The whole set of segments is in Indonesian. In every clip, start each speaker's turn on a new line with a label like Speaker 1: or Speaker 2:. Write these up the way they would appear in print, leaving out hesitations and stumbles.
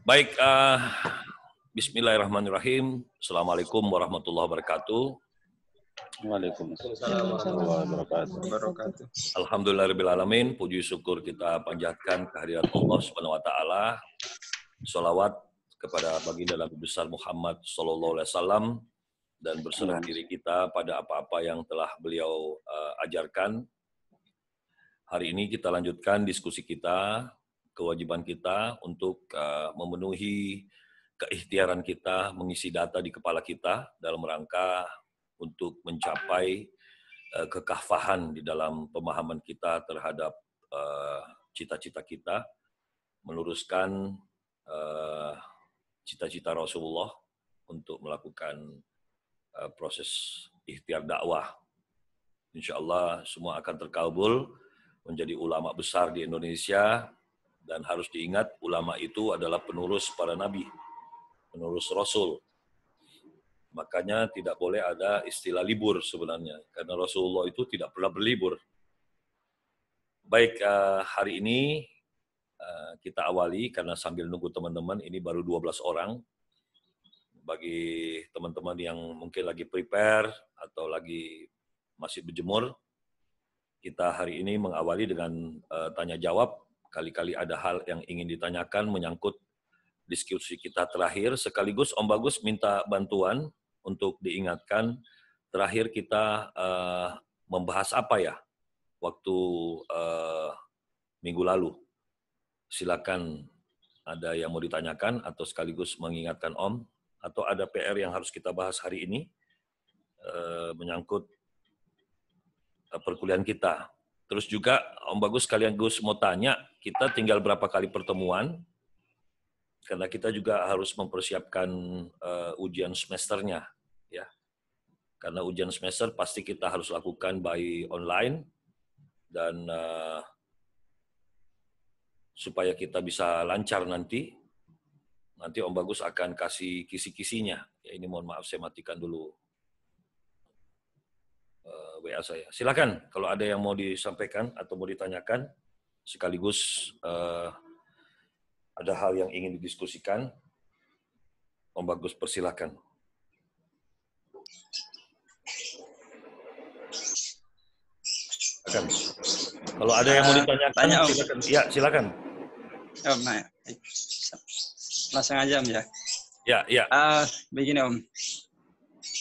Speaker 1: Baik, bismillahirrahmanirrahim. Assalamualaikum warahmatullahi wabarakatuh.
Speaker 2: Waalaikumsalam warahmatullahi wabarakatuh.
Speaker 1: Alhamdulillahirrahmanirrahim. Puji syukur kita panjatkan kehadirat Allah Subhanahu wa taala. Sholawat kepada baginda Nabi besar Muhammad sallallahu alaihi wasallam dan berserah diri kita pada apa-apa yang telah beliau ajarkan. Hari ini kita lanjutkan diskusi kita, kewajiban kita untuk memenuhi keikhtiaran kita, mengisi data di kepala kita dalam rangka untuk mencapai kekafahan di dalam pemahaman kita terhadap cita-cita kita, meluruskan cita-cita Rasulullah untuk melakukan proses ikhtiar dakwah. Insya Allah semua akan terkabul menjadi ulama besar di Indonesia, dan harus diingat ulama itu adalah penerus para nabi, penerus Rasul. Makanya tidak boleh ada istilah libur sebenarnya, karena Rasulullah itu tidak pernah berlibur. Baik, hari ini kita awali, karena sambil nunggu teman-teman, ini baru 12 orang. Bagi teman-teman yang mungkin lagi prepare atau lagi masih berjemur, kita hari ini mengawali dengan tanya jawab. Kali-kali ada hal yang ingin ditanyakan menyangkut diskusi kita terakhir. Sekaligus Om Bagus minta bantuan untuk diingatkan terakhir kita membahas apa ya waktu minggu lalu. Silakan ada yang mau ditanyakan atau sekaligus mengingatkan Om, atau ada PR yang harus kita bahas hari ini menyangkut perkuliahan kita. Terus juga Om Bagus sekalian Gus mau tanya, kita tinggal berapa kali pertemuan? Karena kita juga harus mempersiapkan ujian semesternya, ya. Karena ujian semester pasti kita harus lakukan by online, dan supaya kita bisa lancar nanti Om Bagus akan kasih kisi-kisinya. Ya, ini mohon maaf saya matikan dulu WA saya. Silakan kalau ada yang mau disampaikan atau mau ditanyakan, sekaligus ada hal yang ingin didiskusikan, Om Bagus persilakan. Silakan. Kalau ada yang mau ditanyakan, silakan. Ya, silakan.
Speaker 2: Om, langsung aja Om ya.
Speaker 1: Ya.
Speaker 2: Begini Om,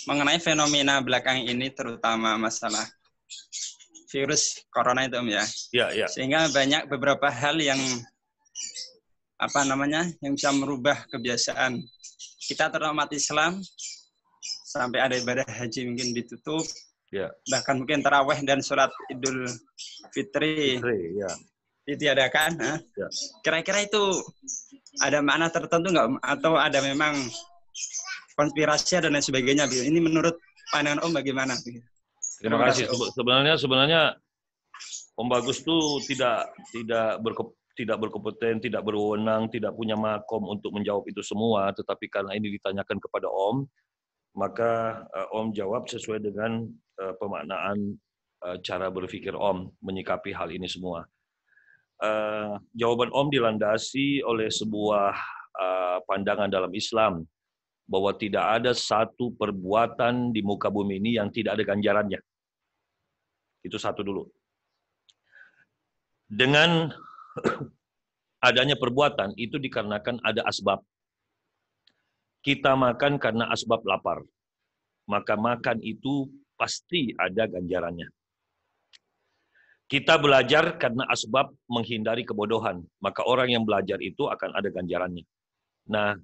Speaker 2: mengenai fenomena belakang ini, terutama masalah virus corona itu Om ya.
Speaker 1: Ya.
Speaker 2: Sehingga banyak beberapa hal yang yang bisa merubah kebiasaan kita terhadap umat Islam, sampai ada ibadah haji mungkin ditutup,
Speaker 1: ya.
Speaker 2: Bahkan mungkin taraweh dan sholat Idul Fitri
Speaker 1: ya.
Speaker 2: ditiadakan.
Speaker 1: Ya.
Speaker 2: Kira-kira itu ada makna tertentu nggak Om? Atau ada memang konspirasi dan lain sebagainya? Ini menurut pandangan Om bagaimana?
Speaker 1: Terima kasih. Sebenarnya Om Bagus tuh tidak berkompeten, tidak berwenang, tidak punya makom untuk menjawab itu semua. Tetapi karena ini ditanyakan kepada Om, maka Om jawab sesuai dengan pemaknaan cara berpikir Om menyikapi hal ini semua. Jawaban Om dilandasi oleh sebuah pandangan dalam Islam, bahwa tidak ada satu perbuatan di muka bumi ini yang tidak ada ganjarannya. Itu satu dulu. Dengan adanya perbuatan itu dikarenakan ada asbab. Kita makan karena asbab lapar. Maka makan itu pasti ada ganjarannya. Kita belajar karena asbab menghindari kebodohan. Maka orang yang belajar itu akan ada ganjarannya. Nah,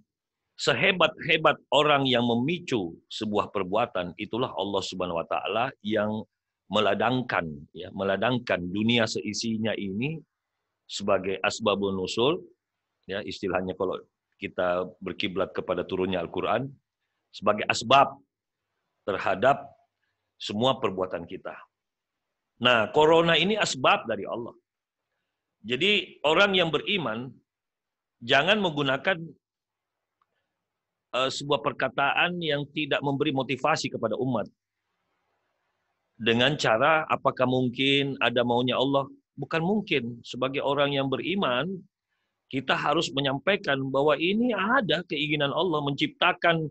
Speaker 1: sehebat-hebat orang yang memicu sebuah perbuatan, itulah Allah Subhanahu wa taala yang meladangkan dunia seisinya ini sebagai asbabun nusul, ya istilahnya kalau kita berkiblat kepada turunnya Al-Qur'an, sebagai asbab terhadap semua perbuatan kita. Nah, corona ini asbab dari Allah. Jadi orang yang beriman jangan menggunakan sebuah perkataan yang tidak memberi motivasi kepada umat. Dengan cara, apakah mungkin ada maunya Allah? Bukan mungkin. Sebagai orang yang beriman, kita harus menyampaikan bahwa ini ada keinginan Allah menciptakan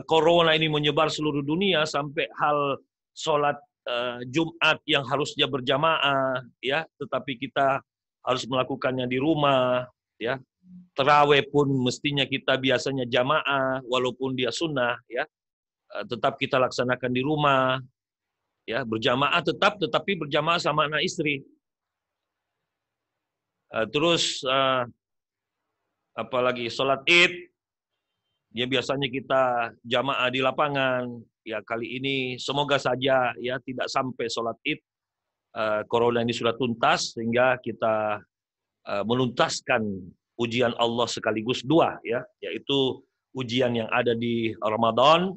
Speaker 1: corona ini menyebar seluruh dunia sampai hal sholat Jumat yang harusnya berjamaah, ya, tetapi kita harus melakukannya di rumah, ya. Terawih pun mestinya kita biasanya jamaah, walaupun dia sunnah, ya, tetap kita laksanakan di rumah, ya, berjamaah tetap, tetapi berjamaah sama anak istri. Terus apalagi sholat Id, ya biasanya kita jamaah di lapangan. Ya kali ini semoga saja ya tidak sampai sholat Id corona ini sudah tuntas sehingga kita menuntaskan ujian Allah sekaligus dua, ya, yaitu ujian yang ada di Ramadan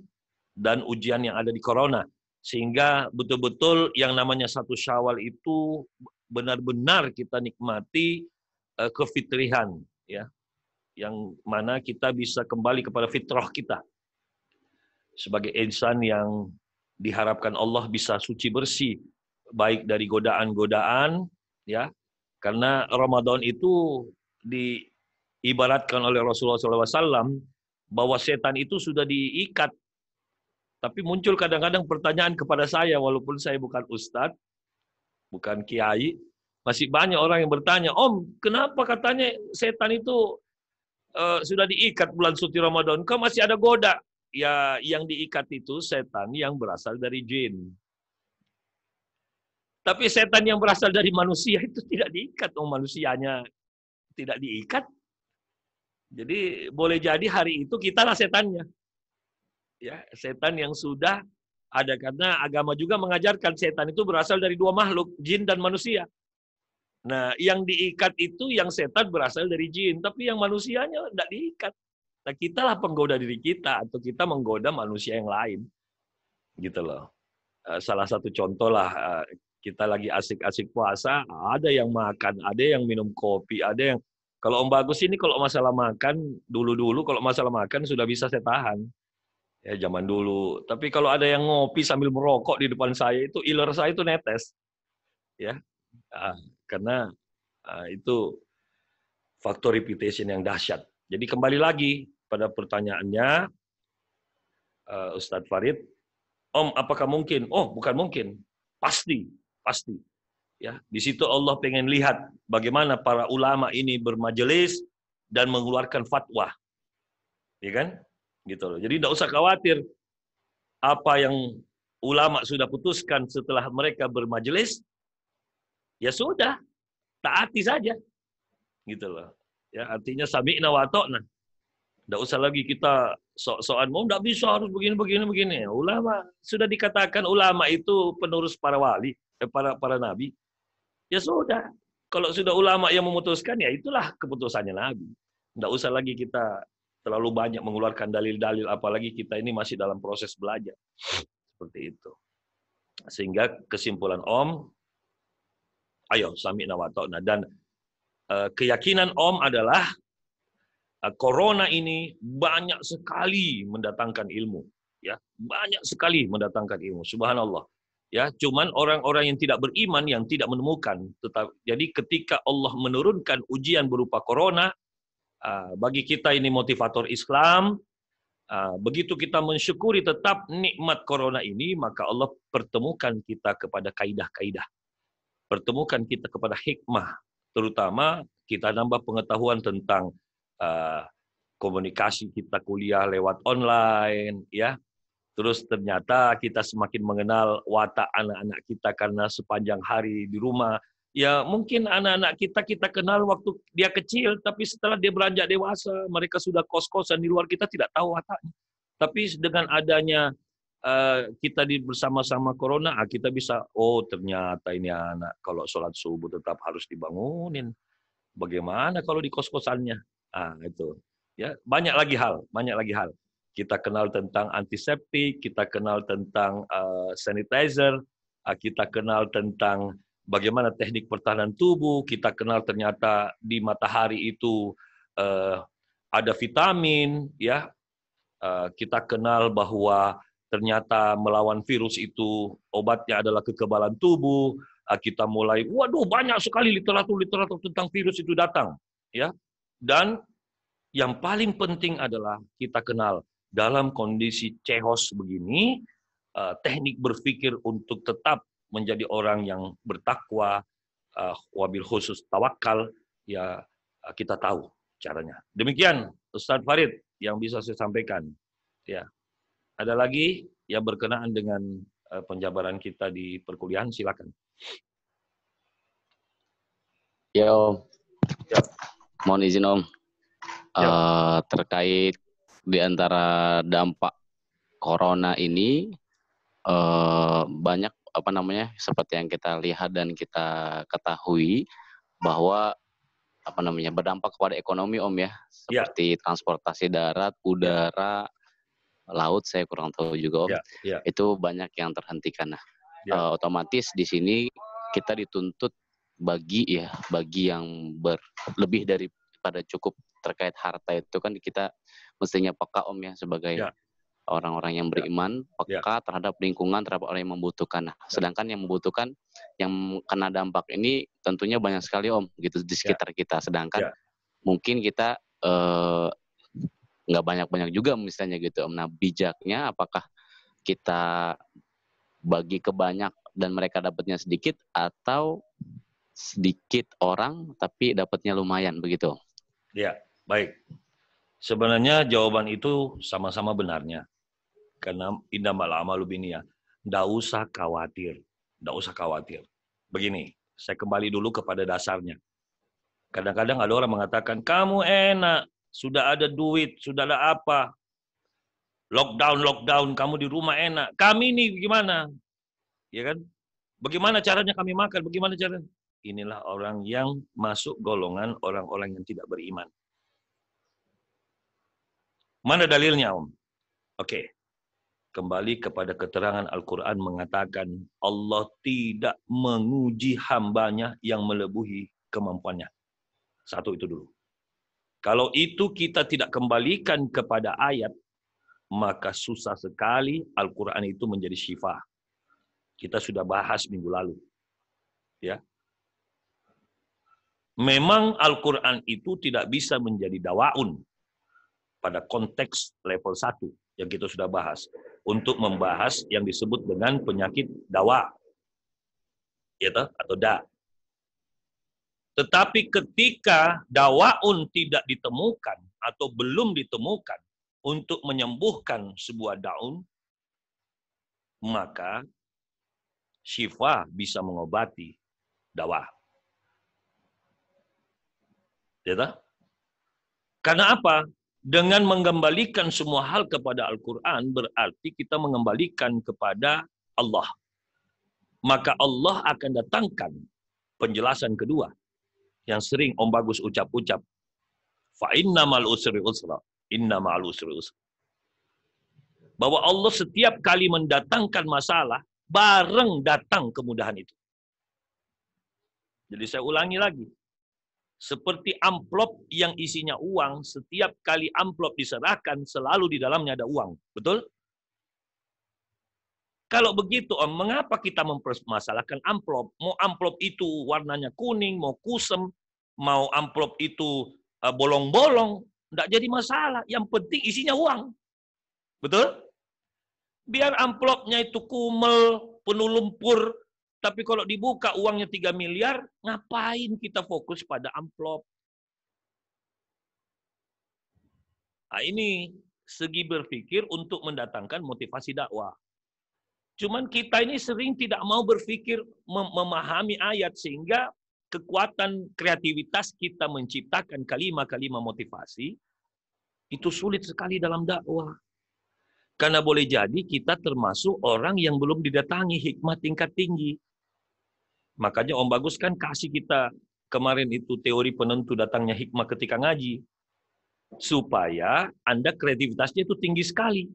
Speaker 1: dan ujian yang ada di corona, sehingga betul-betul yang namanya satu Syawal itu benar-benar kita nikmati kefitrihan, ya, yang mana kita bisa kembali kepada fitrah kita sebagai insan yang diharapkan Allah bisa suci bersih baik dari godaan-godaan, ya, karena Ramadan itu diibaratkan oleh Rasulullah SAW bahwa setan itu sudah diikat. Tapi muncul kadang-kadang pertanyaan kepada saya, walaupun saya bukan ustadz, bukan kiai, masih banyak orang yang bertanya, Om, kenapa katanya setan itu sudah diikat bulan suci Ramadan, kok masih ada goda? Ya, yang diikat itu setan yang berasal dari jin. Tapi setan yang berasal dari manusia itu tidak diikat, manusianya tidak diikat. Jadi boleh jadi hari itu kitalah setannya. Ya, setan yang sudah ada, karena agama juga mengajarkan setan itu berasal dari dua makhluk, jin dan manusia. Nah, yang diikat itu yang setan berasal dari jin, tapi yang manusianya tidak diikat. Nah, kitalah penggoda diri kita atau kita menggoda manusia yang lain. Gitu loh. Salah satu contoh lah, kita lagi asik-asik puasa, ada yang makan, ada yang minum kopi, ada yang, kalau Om Bagus ini kalau masalah makan, dulu-dulu kalau masalah makan sudah bisa saya tahan. Ya zaman dulu. Tapi kalau ada yang ngopi sambil merokok di depan saya, itu iler saya itu netes. Ya. Karena itu faktor repetition yang dahsyat. Jadi kembali lagi pada pertanyaannya, Ustadz Farid, Om, apakah mungkin? Oh, bukan mungkin. Pasti, pasti. Ya, di situ Allah pengen lihat bagaimana para ulama ini bermajelis dan mengeluarkan fatwa. Ya kan? Gitu loh. Jadi tidak usah khawatir apa yang ulama sudah putuskan setelah mereka bermajelis, ya sudah, taati saja. Gitu loh. Ya, artinya sami'na wa ta'na. Tidak usah lagi kita sok-sokan, mau tidak bisa, harus begini. Ulama, sudah dikatakan ulama itu penerus para wali, para nabi. Ya sudah, kalau sudah ulama yang memutuskan, ya itulah keputusannya nabi. Tidak usah lagi kita terlalu banyak mengeluarkan dalil-dalil, apalagi kita ini masih dalam proses belajar. Seperti itu. Sehingga kesimpulan Om, ayo sami'na wa ta'na. Dan keyakinan Om adalah corona ini banyak sekali mendatangkan ilmu, ya, banyak sekali mendatangkan ilmu. Subhanallah. Ya, cuman orang-orang yang tidak beriman yang tidak menemukan. Jadi ketika Allah menurunkan ujian berupa corona, bagi kita ini motivator Islam. Begitu kita mensyukuri tetap nikmat corona ini, maka Allah pertemukan kita kepada kaidah-kaidah. Pertemukan kita kepada hikmah. Terutama kita nambah pengetahuan tentang komunikasi kita kuliah lewat online, ya. Terus ternyata kita semakin mengenal watak anak-anak kita karena sepanjang hari di rumah. Ya mungkin anak-anak kita kenal waktu dia kecil, tapi setelah dia beranjak dewasa, mereka sudah kos-kosan di luar, kita tidak tahu wataknya. Tapi dengan adanya kita bersama-sama corona, kita bisa, oh ternyata ini anak kalau sholat subuh tetap harus dibangunin. Bagaimana kalau di kos-kosannya? Itu. Ya, banyak lagi hal. Kita kenal tentang antiseptik, kita kenal tentang sanitizer, kita kenal tentang bagaimana teknik pertahanan tubuh, kita kenal ternyata di matahari itu ada vitamin, ya. Kita kenal bahwa ternyata melawan virus itu obatnya adalah kekebalan tubuh. Kita mulai, waduh banyak sekali literatur tentang virus itu datang, ya. Dan yang paling penting adalah kita kenal dalam kondisi chaos begini, teknik berpikir untuk tetap menjadi orang yang bertakwa, wabil khusus tawakal, ya kita tahu caranya. Demikian Ustadz Farid yang bisa saya sampaikan. Ya, ada lagi yang berkenaan dengan penjabaran kita di perkuliahan, silakan.
Speaker 3: Ya Om,
Speaker 1: Ya.
Speaker 3: mohon izin Om, terkait di antara dampak corona ini banyak seperti yang kita lihat dan kita ketahui bahwa berdampak kepada ekonomi Om ya, seperti transportasi darat, udara, laut saya kurang tahu juga Om. Itu banyak yang terhentikan. Nah, otomatis di sini kita dituntut bagi yang lebih daripada cukup terkait harta itu kan kita mestinya peka Om ya sebagai orang-orang yang beriman, peka terhadap lingkungan, terhadap orang yang membutuhkan. Nah, sedangkan yang membutuhkan, yang kena dampak ini tentunya banyak sekali Om gitu di sekitar kita. Sedangkan mungkin kita nggak banyak-banyak juga misalnya gitu Om. Nah, bijaknya apakah kita bagi ke banyak dan mereka dapatnya sedikit, atau sedikit orang tapi dapatnya lumayan begitu?
Speaker 1: Ya, baik. Sebenarnya jawaban itu sama-sama benarnya. Karena innamal a'malu binniyat. Nggak usah khawatir. Nggak usah khawatir. Begini, saya kembali dulu kepada dasarnya. Kadang-kadang ada orang mengatakan, kamu enak, sudah ada duit, sudah ada apa. Lockdown, kamu di rumah enak. Kami nih gimana? Ya kan? Bagaimana caranya kami makan? Bagaimana caranya? Inilah orang yang masuk golongan orang-orang yang tidak beriman. Mana dalilnya, Om? Oke. Kembali kepada keterangan Al-Quran mengatakan Allah tidak menguji hambanya yang melebihi kemampuannya. Satu itu dulu. Kalau itu kita tidak kembalikan kepada ayat, maka susah sekali Al-Quran itu menjadi syifa. Kita sudah bahas minggu lalu. Ya. Memang Al-Quran itu tidak bisa menjadi dawaun pada konteks level 1 yang kita sudah bahas. Untuk membahas yang disebut dengan penyakit dawa. Ya, atau da. Tetapi ketika dawaun tidak ditemukan atau belum ditemukan untuk menyembuhkan sebuah daun, maka syifa bisa mengobati dawa. Ya, karena apa? Dengan mengembalikan semua hal kepada Al-Quran, berarti kita mengembalikan kepada Allah. Maka Allah akan datangkan penjelasan kedua, yang sering Om Bagus ucap-ucap. Fa inna ma'al usri usra. Inna ma'al usri usra. Bahwa Allah setiap kali mendatangkan masalah, bareng datang kemudahan itu. Jadi saya ulangi lagi. Seperti amplop yang isinya uang, setiap kali amplop diserahkan, selalu di dalamnya ada uang. Betul? Kalau begitu, Om, mengapa kita mempermasalahkan amplop? Mau amplop itu warnanya kuning, mau kusem, mau amplop itu bolong-bolong, tidak jadi masalah. Yang penting isinya uang. Betul? Biar amplopnya itu kumel, penuh lumpur, tapi kalau dibuka uangnya 3 miliar, ngapain kita fokus pada amplop? Nah, ini segi berpikir untuk mendatangkan motivasi dakwah. Cuman kita ini sering tidak mau berpikir memahami ayat, sehingga kekuatan kreativitas kita menciptakan kalimat-kalimat motivasi itu sulit sekali dalam dakwah. Karena boleh jadi kita termasuk orang yang belum didatangi hikmah tingkat tinggi. Makanya Om Bagus kan kasih kita kemarin itu teori penentu datangnya hikmah ketika ngaji. Supaya Anda kreativitasnya itu tinggi sekali.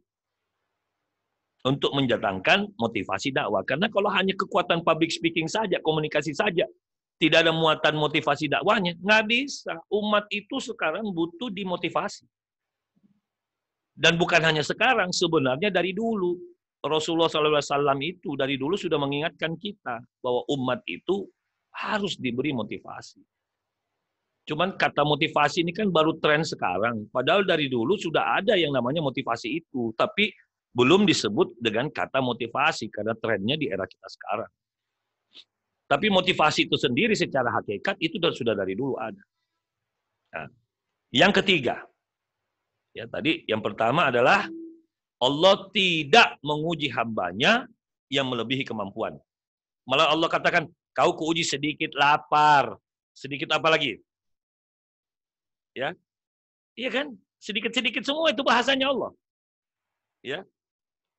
Speaker 1: Untuk mendatangkan motivasi dakwah. Karena kalau hanya kekuatan public speaking saja, komunikasi saja, tidak ada muatan motivasi dakwahnya, nggak bisa. Umat itu sekarang butuh dimotivasi. Dan bukan hanya sekarang, sebenarnya dari dulu. Rasulullah SAW itu dari dulu sudah mengingatkan kita bahwa umat itu harus diberi motivasi. Cuman kata motivasi ini kan baru tren sekarang. Padahal dari dulu sudah ada yang namanya motivasi itu. Tapi belum disebut dengan kata motivasi karena trennya di era kita sekarang. Tapi motivasi itu sendiri secara hakikat itu sudah dari dulu ada. Nah, yang ketiga, ya tadi yang pertama adalah Allah tidak menguji hambanya yang melebihi kemampuan. Malah Allah katakan, kau kuuji sedikit lapar. Sedikit apa lagi? Ya, iya kan? Sedikit-sedikit semua itu bahasanya Allah. Ya,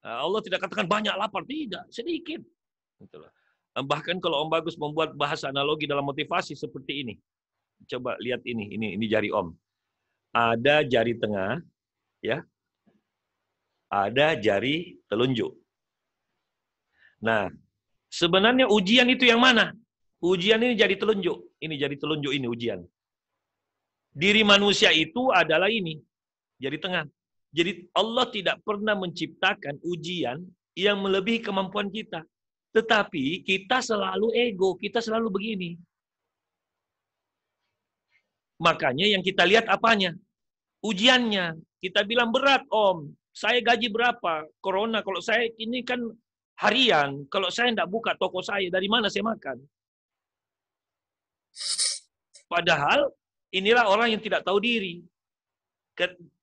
Speaker 1: Allah tidak katakan banyak lapar, tidak, sedikit. Bahkan kalau Om Bagus membuat bahasa analogi dalam motivasi seperti ini. Coba lihat ini jari Om. Ada jari tengah, ya. Ada jari telunjuk. Nah, sebenarnya ujian itu yang mana? Ujian ini jari telunjuk. Ini jari telunjuk ini ujian. Diri manusia itu adalah ini, jari tengah. Jadi Allah tidak pernah menciptakan ujian yang melebihi kemampuan kita. Tetapi kita selalu ego, kita selalu begini. Makanya yang kita lihat apanya? Ujiannya. Kita bilang berat, Om. Saya gaji berapa? Corona, kalau saya ini kan harian. Kalau saya tidak buka toko saya, dari mana saya makan? Padahal inilah orang yang tidak tahu diri.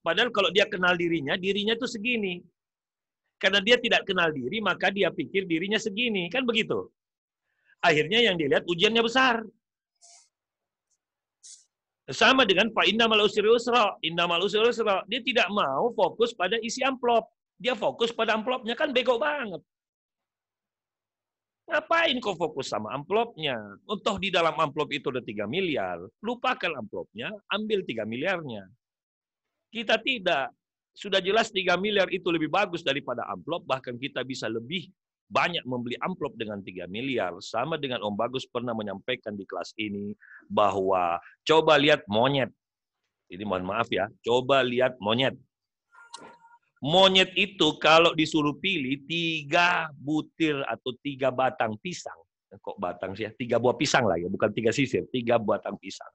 Speaker 1: Padahal kalau dia kenal dirinya itu segini. Karena dia tidak kenal diri, maka dia pikir dirinya segini. Kan begitu. Akhirnya yang dilihat ujiannya besar. Sama dengan Pak innamal usri yusra. Innamal usri yusra. Dia tidak mau fokus pada isi amplop. Dia fokus pada amplopnya. Kan bego banget. Ngapain kau fokus sama amplopnya? Toh di dalam amplop itu ada 3 miliar. Lupakan amplopnya, ambil 3 miliarnya. Kita tidak. Sudah jelas 3 miliar itu lebih bagus daripada amplop. Bahkan kita bisa lebih banyak membeli amplop dengan 3 miliar. Sama dengan Om Bagus pernah menyampaikan di kelas ini. Bahwa coba lihat monyet. Ini mohon maaf ya. Coba lihat monyet. Monyet itu kalau disuruh pilih 3 butir atau 3 batang pisang. Kok batang sih ya? 3 buah pisang lah ya. Bukan 3 sisir. 3 batang pisang.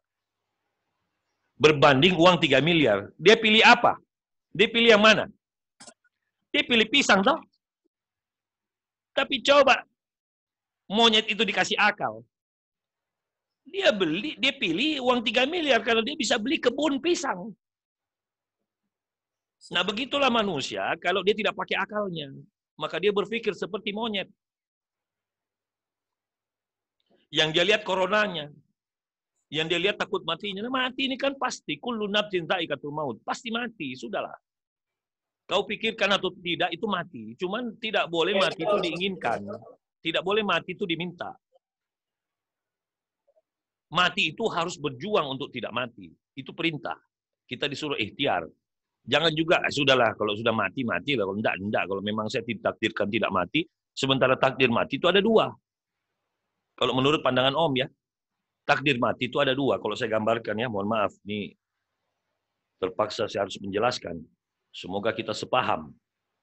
Speaker 1: Berbanding uang 3 miliar. Dia pilih apa? Dia pilih yang mana? Dia pilih pisang toh. Tapi coba monyet itu dikasih akal. Dia pilih uang 3 miliar karena dia bisa beli kebun pisang. Nah, begitulah manusia kalau dia tidak pakai akalnya, maka dia berpikir seperti monyet. Yang dia lihat coronanya, yang dia lihat takut matinya. Nah, mati ini kan pasti. Kullu nafsin dha'iqatul maut. Pasti mati, sudahlah. Kau pikirkan atau tidak, itu mati. Cuman tidak boleh mati itu diinginkan. Tidak boleh mati itu diminta. Mati itu harus berjuang untuk tidak mati. Itu perintah. Kita disuruh ikhtiar. Jangan juga, sudahlah, kalau sudah mati, matilah. Kalau enggak. Kalau memang saya ditakdirkan tidak mati, sementara takdir mati itu ada 2. Kalau menurut pandangan Om ya, takdir mati itu ada 2. Kalau saya gambarkan ya, mohon maaf, ini terpaksa saya harus menjelaskan. Semoga kita sepaham.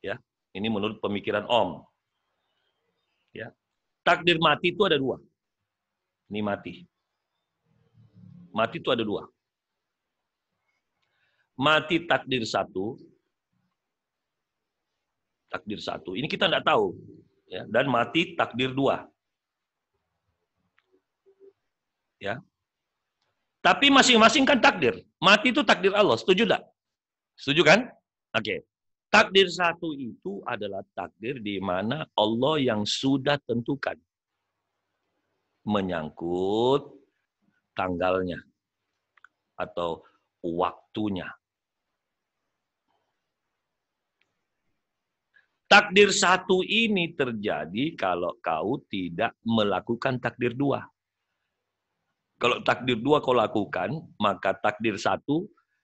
Speaker 1: Ya, ini menurut pemikiran Om. Ya, takdir mati itu ada 2. Ini mati. Mati itu ada 2. Mati takdir 1. Takdir 1. Ini kita tidak tahu. Ya, dan mati takdir 2. Ya. Tapi masing-masing kan takdir. Mati itu takdir Allah. Setuju tidak? Setuju kan? Oke. Takdir 1 itu adalah takdir di mana Allah yang sudah tentukan. Menyangkut tanggalnya. Atau waktunya. Takdir 1 ini terjadi kalau kau tidak melakukan takdir 2. Kalau takdir 2 kau lakukan, maka takdir 1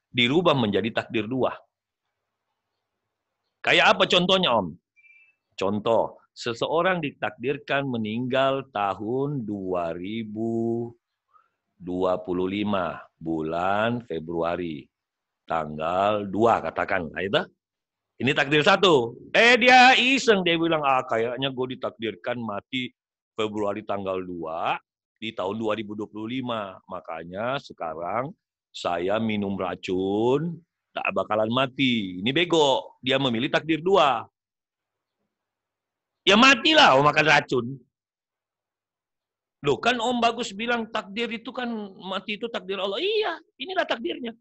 Speaker 1: dirubah menjadi takdir 2. Kayak apa contohnya, Om? Contoh, seseorang ditakdirkan meninggal tahun 2025, bulan Februari, tanggal 2 katakan. Nah, itu. Ini takdir 1. Dia iseng, dia bilang, kayaknya gue ditakdirkan mati Februari tanggal 2, di tahun 2025. Makanya sekarang saya minum racun, tak bakalan mati. Ini bego, dia memilih takdir 2. Ya matilah makan racun. Loh kan Om Bagus bilang takdir itu kan mati itu takdir Allah. Iya, inilah takdirnya.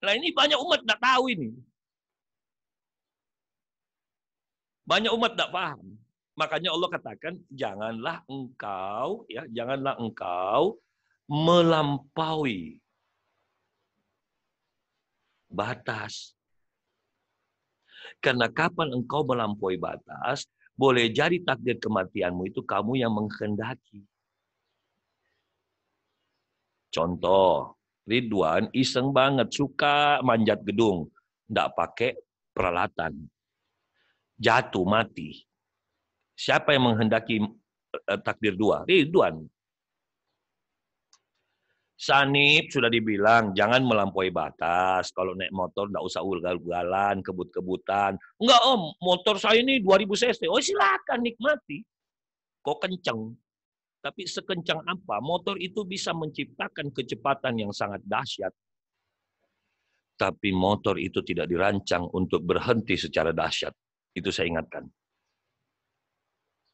Speaker 1: Nah ini banyak umat tidak tahu ini. Banyak umat tidak paham. Makanya Allah katakan janganlah engkau melampaui batas. Karena kapan engkau melampaui batas, boleh jadi takdir kematianmu itu kamu yang menghendaki. Contoh, Ridwan iseng banget, suka manjat gedung. Nggak pakai peralatan. Jatuh, mati. Siapa yang menghendaki takdir 2? Ridwan. Sanib sudah dibilang, jangan melampaui batas. Kalau naik motor, nggak usah ugal-ugalan, kebut-kebutan. Enggak Om, motor saya ini 2000 cc. Oh silakan nikmati. Kok kenceng. Tapi sekencang apa? Motor itu bisa menciptakan kecepatan yang sangat dahsyat. Tapi motor itu tidak dirancang untuk berhenti secara dahsyat. Itu saya ingatkan.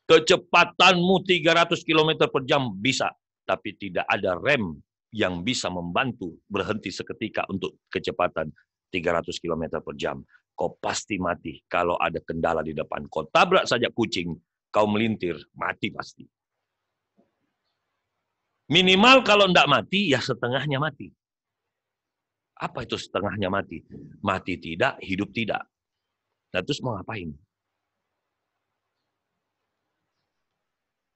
Speaker 1: Kecepatanmu 300 km per jam bisa. Tapi tidak ada rem yang bisa membantu berhenti seketika untuk kecepatan 300 km per jam. Kau pasti mati kalau ada kendala di depan. Kau tabrak saja kucing, kau melintir, mati pasti. Minimal kalau tidak mati, ya setengahnya mati. Apa itu setengahnya mati? Mati tidak, hidup tidak. Nah, terus mau ngapain?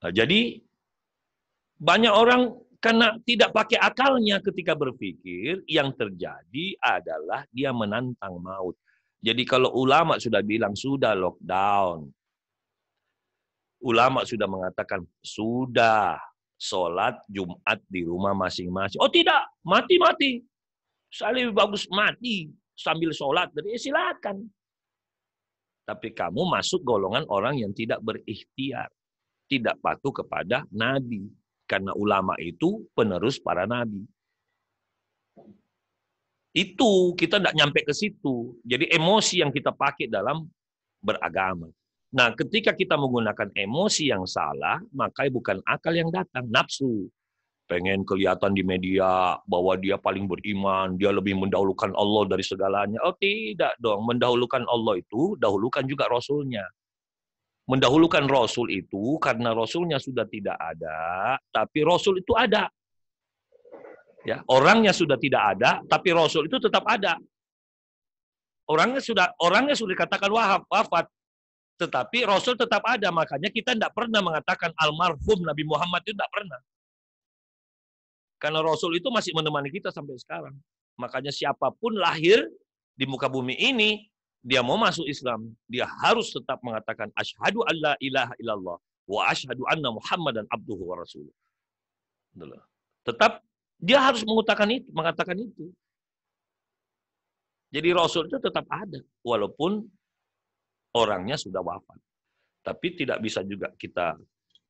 Speaker 1: Nah, jadi, banyak orang karena tidak pakai akalnya ketika berpikir, yang terjadi adalah dia menantang maut. Jadi kalau ulama sudah bilang, sudah lockdown. Ulama sudah mengatakan, sudah sholat Jumat di rumah masing-masing. Oh tidak, mati-mati. Saya lebih bagus mati sambil sholat. Jadi silakan. Tapi kamu masuk golongan orang yang tidak berikhtiar. Tidak patuh kepada Nabi. Karena ulama itu penerus para Nabi. Itu kita tidak nyampe ke situ. Jadi emosi yang kita pakai dalam beragama. Nah, ketika kita menggunakan emosi yang salah, maka bukan akal yang datang, nafsu. Pengen kelihatan di media bahwa dia paling beriman, dia lebih mendahulukan Allah dari segalanya. Oh tidak dong, mendahulukan Allah itu, dahulukan juga Rasulnya. Mendahulukan Rasul itu karena Rasulnya sudah tidak ada, tapi Rasul itu ada. Ya, orangnya sudah tidak ada, tapi Rasul itu tetap ada. Orangnya sudah dikatakan wafat, tetapi Rasul tetap ada. Makanya kita tidak pernah mengatakan almarhum Nabi Muhammad, itu tidak pernah. Karena Rasul itu masih menemani kita sampai sekarang. Makanya siapapun lahir di muka bumi ini, dia mau masuk Islam, dia harus tetap mengatakan asyhadu alla ilaha illallah wa asyhadu anna Muhammadan abduhu wa rasuluh. Tetap dia harus mengatakan itu. Jadi Rasul itu tetap ada walaupun orangnya sudah wafat. Tapi tidak bisa juga kita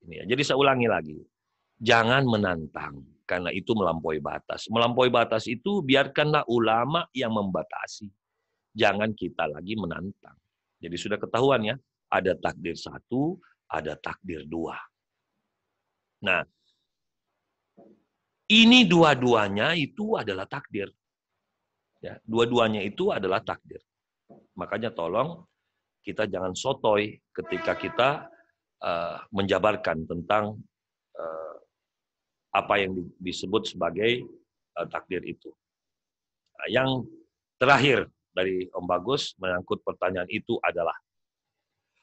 Speaker 1: ini ya. Jadi saya ulangi lagi. Jangan menantang karena itu melampaui batas. Melampaui batas itu biarkanlah ulama yang membatasi. Jangan kita lagi menantang. Jadi sudah ketahuan ya, ada takdir 1, ada takdir 2. Nah, ini dua-duanya itu adalah takdir. Ya, dua-duanya itu adalah takdir. Makanya tolong kita jangan sotoy ketika kita menjabarkan tentang apa yang disebut sebagai takdir itu. Nah, yang terakhir dari Om Bagus menyangkut pertanyaan itu adalah,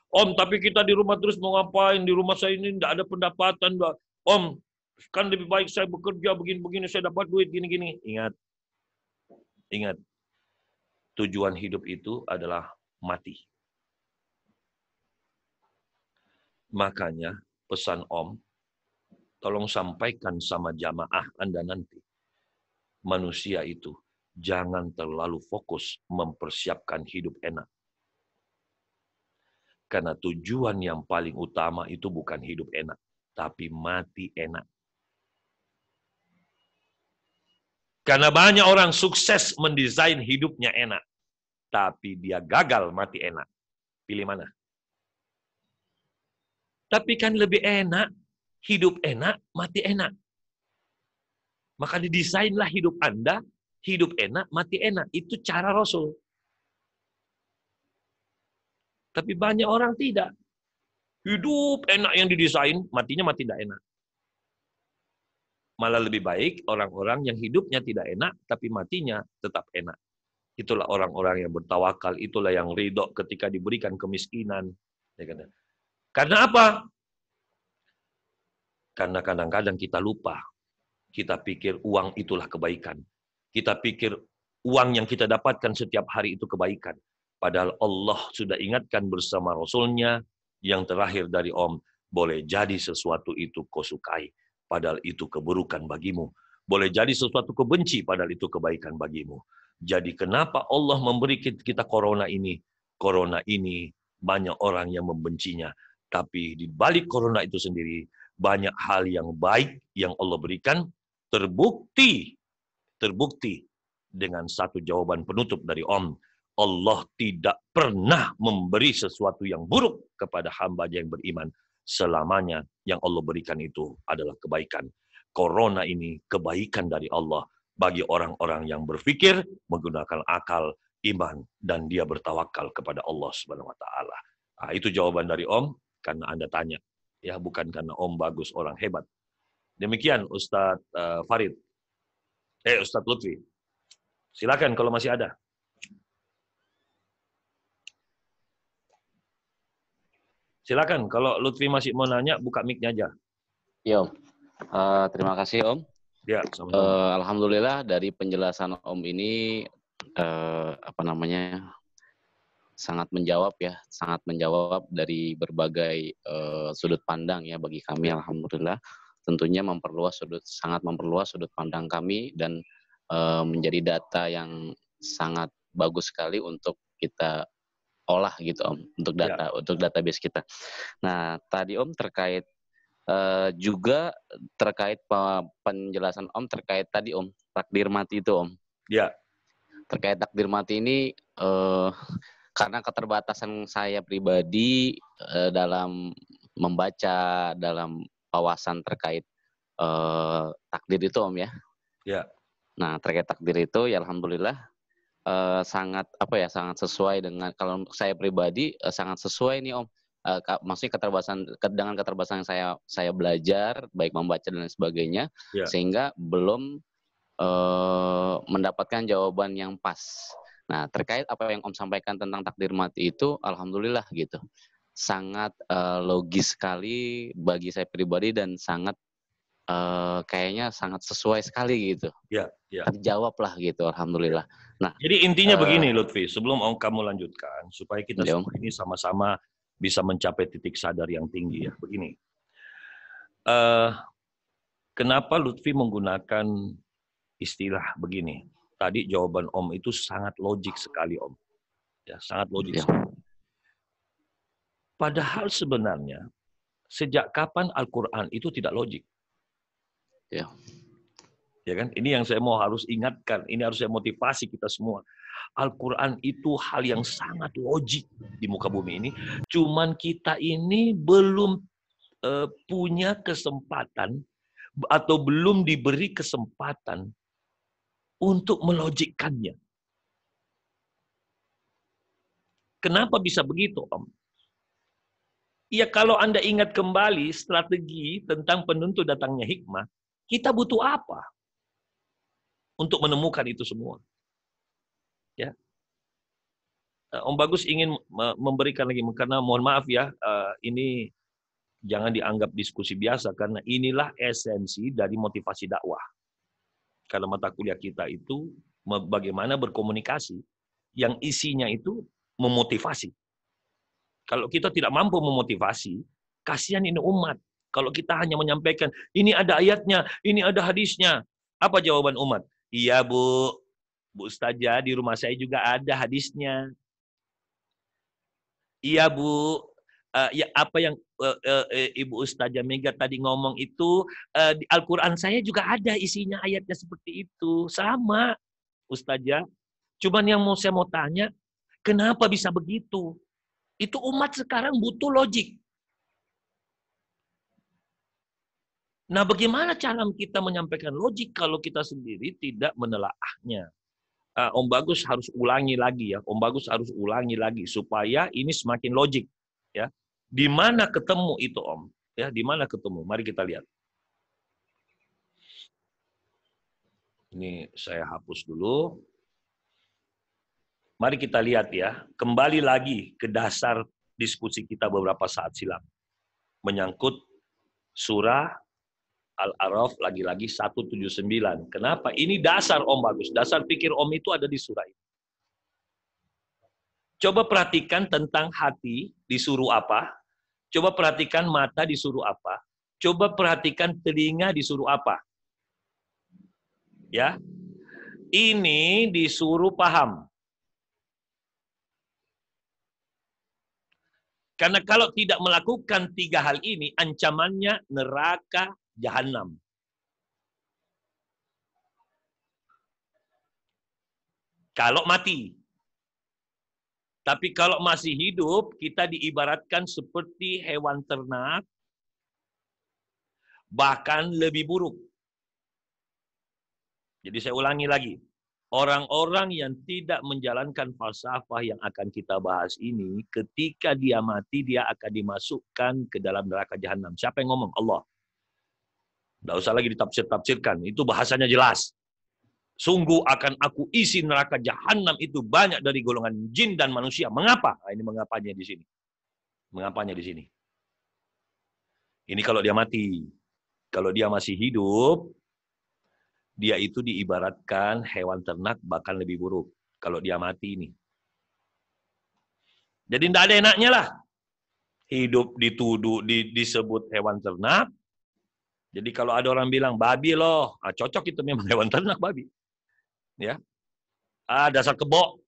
Speaker 1: Om, tapi kita di rumah terus mau ngapain? Di rumah saya ini tidak ada pendapatan. Om, kan lebih baik saya bekerja begini-begini, saya dapat duit gini-gini. Ingat, tujuan hidup itu adalah mati. Makanya pesan Om, tolong sampaikan sama jamaah Anda nanti. Manusia itu jangan terlalu fokus mempersiapkan hidup enak. Karena tujuan yang paling utama itu bukan hidup enak, tapi mati enak. Karena banyak orang sukses mendesain hidupnya enak. Tapi dia gagal mati enak. Pilih mana? Tapi kan lebih enak, hidup enak, mati enak. Maka didesainlah hidup Anda, hidup enak, mati enak. Itu cara Rasul. Tapi banyak orang tidak. Hidup enak yang didesain, matinya mati tidak enak. Malah lebih baik orang-orang yang hidupnya tidak enak, tapi matinya tetap enak. Itulah orang-orang yang bertawakal, itulah yang ridho ketika diberikan kemiskinan. Karena apa? Karena kadang-kadang kita lupa. Kita pikir uang itulah kebaikan. Kita pikir uang yang kita dapatkan setiap hari itu kebaikan. Padahal Allah sudah ingatkan bersama Rasulnya yang terakhir dari Om, boleh jadi sesuatu itu kau sukai, padahal itu keburukan bagimu. Boleh jadi sesuatu kau benci, padahal itu kebaikan bagimu. Jadi kenapa Allah memberi kita corona ini? Corona ini banyak orang yang membencinya. Tapi di balik corona itu sendiri, banyak hal yang baik yang Allah berikan, terbukti dengan satu jawaban penutup dari Om. Allah tidak pernah memberi sesuatu yang buruk kepada hamba yang beriman. Selamanya yang Allah berikan itu adalah kebaikan. Corona ini kebaikan dari Allah bagi orang-orang yang berpikir, menggunakan akal, iman, dan dia bertawakal kepada Allah Subhanahu wa taala. Nah, itu jawaban dari Om karena Anda tanya. Ya, bukan karena Om bagus, orang hebat. Demikian Ustadz Farid. Ustadz Lutfi. Silakan kalau masih ada. Silakan, kalau Lutfi masih mau nanya, buka mic-nya aja.
Speaker 3: Iya, Om. Terima kasih, Om.
Speaker 1: Ya, sama-sama.
Speaker 3: Alhamdulillah dari penjelasan Om ini sangat menjawab dari berbagai sudut pandang ya bagi kami. Alhamdulillah, tentunya sangat memperluas sudut pandang kami dan menjadi data yang sangat bagus sekali untuk kita olah gitu Om, untuk database kita. Nah tadi Om terkait juga terkait penjelasan Om terkait tadi Om takdir mati itu Om.
Speaker 1: Ya.
Speaker 3: Terkait takdir mati ini karena keterbatasan saya pribadi dalam membaca dalam wawasan terkait takdir itu Om ya.
Speaker 1: Ya.
Speaker 3: Nah terkait takdir itu ya alhamdulillah sangat sesuai dengan kalau saya pribadi sangat sesuai nih Om. Maksudnya dengan keterbatasan yang saya belajar baik membaca dan lain sebagainya sehingga belum mendapatkan jawaban yang pas. Nah, terkait apa yang Om sampaikan tentang takdir mati itu alhamdulillah gitu. Sangat logis sekali bagi saya pribadi dan sangat kayaknya sangat sesuai sekali gitu.
Speaker 1: Ya.
Speaker 3: Terjawab lah gitu, alhamdulillah. Nah,
Speaker 1: jadi intinya begini Lutfi, sebelum kamu lanjutkan, supaya kita semua ini sama-sama bisa mencapai titik sadar yang tinggi ya. Begini, kenapa Lutfi menggunakan istilah begini? Tadi jawaban Om itu sangat logik sekali Om, ya sangat logik. Sekali. Padahal sebenarnya sejak kapan Al-Quran itu tidak logik? Ya kan? Ini yang saya mau harus ingatkan. Ini harus saya motivasi kita semua. Al-Quran itu hal yang sangat logik di muka bumi ini. Cuman kita ini belum punya kesempatan atau belum diberi kesempatan untuk melogikkannya. Kenapa bisa begitu, Om? Ya kalau Anda ingat kembali strategi tentang penuntut datangnya hikmah, kita butuh apa untuk menemukan itu semua? Ya, Om Bagus ingin memberikan lagi, karena mohon maaf ya, ini jangan dianggap diskusi biasa, karena inilah esensi dari motivasi dakwah. Karena mata kuliah kita itu bagaimana berkomunikasi, yang isinya itu memotivasi. Kalau kita tidak mampu memotivasi, kasihan ini umat. Kalau kita hanya menyampaikan, ini ada ayatnya, ini ada hadisnya. Apa jawaban umat? Iya Bu Ustazah, di rumah saya juga ada hadisnya. Iya Bu, ya apa yang Ibu Ustazah Mega tadi ngomong itu di Al-Quran saya juga ada isinya ayatnya seperti itu. Sama, Ustazah. Cuman yang saya mau tanya, kenapa bisa begitu? Itu umat sekarang butuh logik. Nah, bagaimana cara kita menyampaikan logik kalau kita sendiri tidak menelaahnya? Om Bagus harus ulangi lagi ya. Om Bagus harus ulangi lagi supaya ini semakin logik. Ya, di mana ketemu itu Om? Ya, di mana ketemu? Mari kita lihat. Ini saya hapus dulu. Mari kita lihat ya. Kembali lagi ke dasar diskusi kita beberapa saat silam. Menyangkut surah Al-A'raf lagi-lagi 179. Kenapa? Ini dasar Om Bagus. Dasar pikir Om itu ada di surah ini. Coba perhatikan tentang hati disuruh apa. Coba perhatikan mata disuruh apa. Coba perhatikan telinga disuruh apa. Ya. Ini disuruh paham. Karena kalau tidak melakukan 3 hal ini, ancamannya neraka Jahanam. Kalau mati. Tapi kalau masih hidup, kita diibaratkan seperti hewan ternak, bahkan lebih buruk. Jadi saya ulangi lagi. Orang-orang yang tidak menjalankan falsafah yang akan kita bahas ini, ketika dia mati, dia akan dimasukkan ke dalam neraka Jahanam. Siapa yang ngomong? Allah. Tidak usah lagi ditafsir-tafsirkan. Itu bahasanya jelas. Sungguh akan aku isi neraka Jahanam itu banyak dari golongan jin dan manusia. Mengapa? Nah, ini mengapanya di sini. Mengapanya di sini? Ini kalau dia mati. Kalau dia masih hidup, dia itu diibaratkan hewan ternak bahkan lebih buruk. Kalau dia mati ini. Jadi tidak ada enaknya lah. Hidup dituduh, disebut hewan ternak. Jadi kalau ada orang bilang, babi loh. Cocok itu memang hewan ternak, babi. Ya, dasar kebo.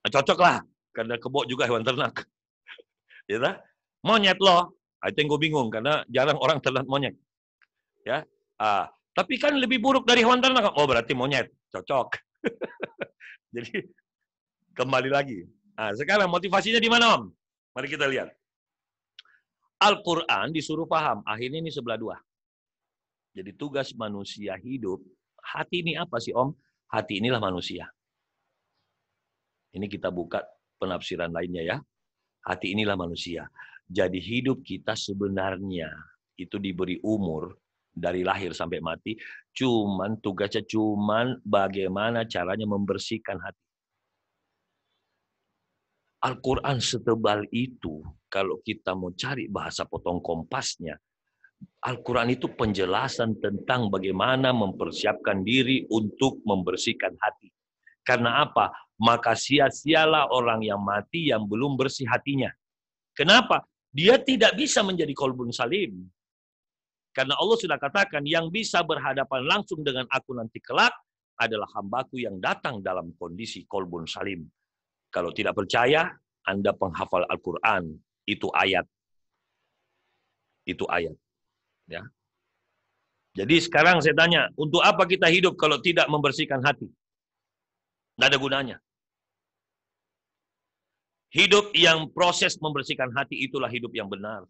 Speaker 1: Cocok lah. Karena kebo juga hewan ternak. Ya, monyet loh. Itu yang gue bingung. Karena jarang orang ternak monyet. Ya, tapi kan lebih buruk dari hewan ternak. Oh, berarti monyet. Cocok. Jadi, kembali lagi. Sekarang motivasinya di mana, Om? Mari kita lihat. Al-Quran disuruh paham. Akhirnya ini sebelah 2. Jadi tugas manusia hidup. Hati ini apa sih, Om? Hati inilah manusia. Ini kita buka penafsiran lainnya ya. Hati inilah manusia. Jadi hidup kita sebenarnya itu diberi umur dari lahir sampai mati, tugasnya cuman bagaimana caranya membersihkan hati. Al-Quran setebal itu, kalau kita mau cari bahasa potong kompasnya, Al-Quran itu penjelasan tentang bagaimana mempersiapkan diri untuk membersihkan hati. Karena apa? Maka sia-sialah orang yang mati yang belum bersih hatinya. Kenapa? Dia tidak bisa menjadi qalbun salim. Karena Allah sudah katakan, yang bisa berhadapan langsung dengan aku nanti kelak adalah hambaku yang datang dalam kondisi qalbun salim. Kalau tidak percaya, Anda penghafal Al-Quran. Itu ayat. Itu ayat. Ya. Jadi sekarang saya tanya, untuk apa kita hidup kalau tidak membersihkan hati? Tidak ada gunanya. Hidup yang proses membersihkan hati itulah hidup yang benar.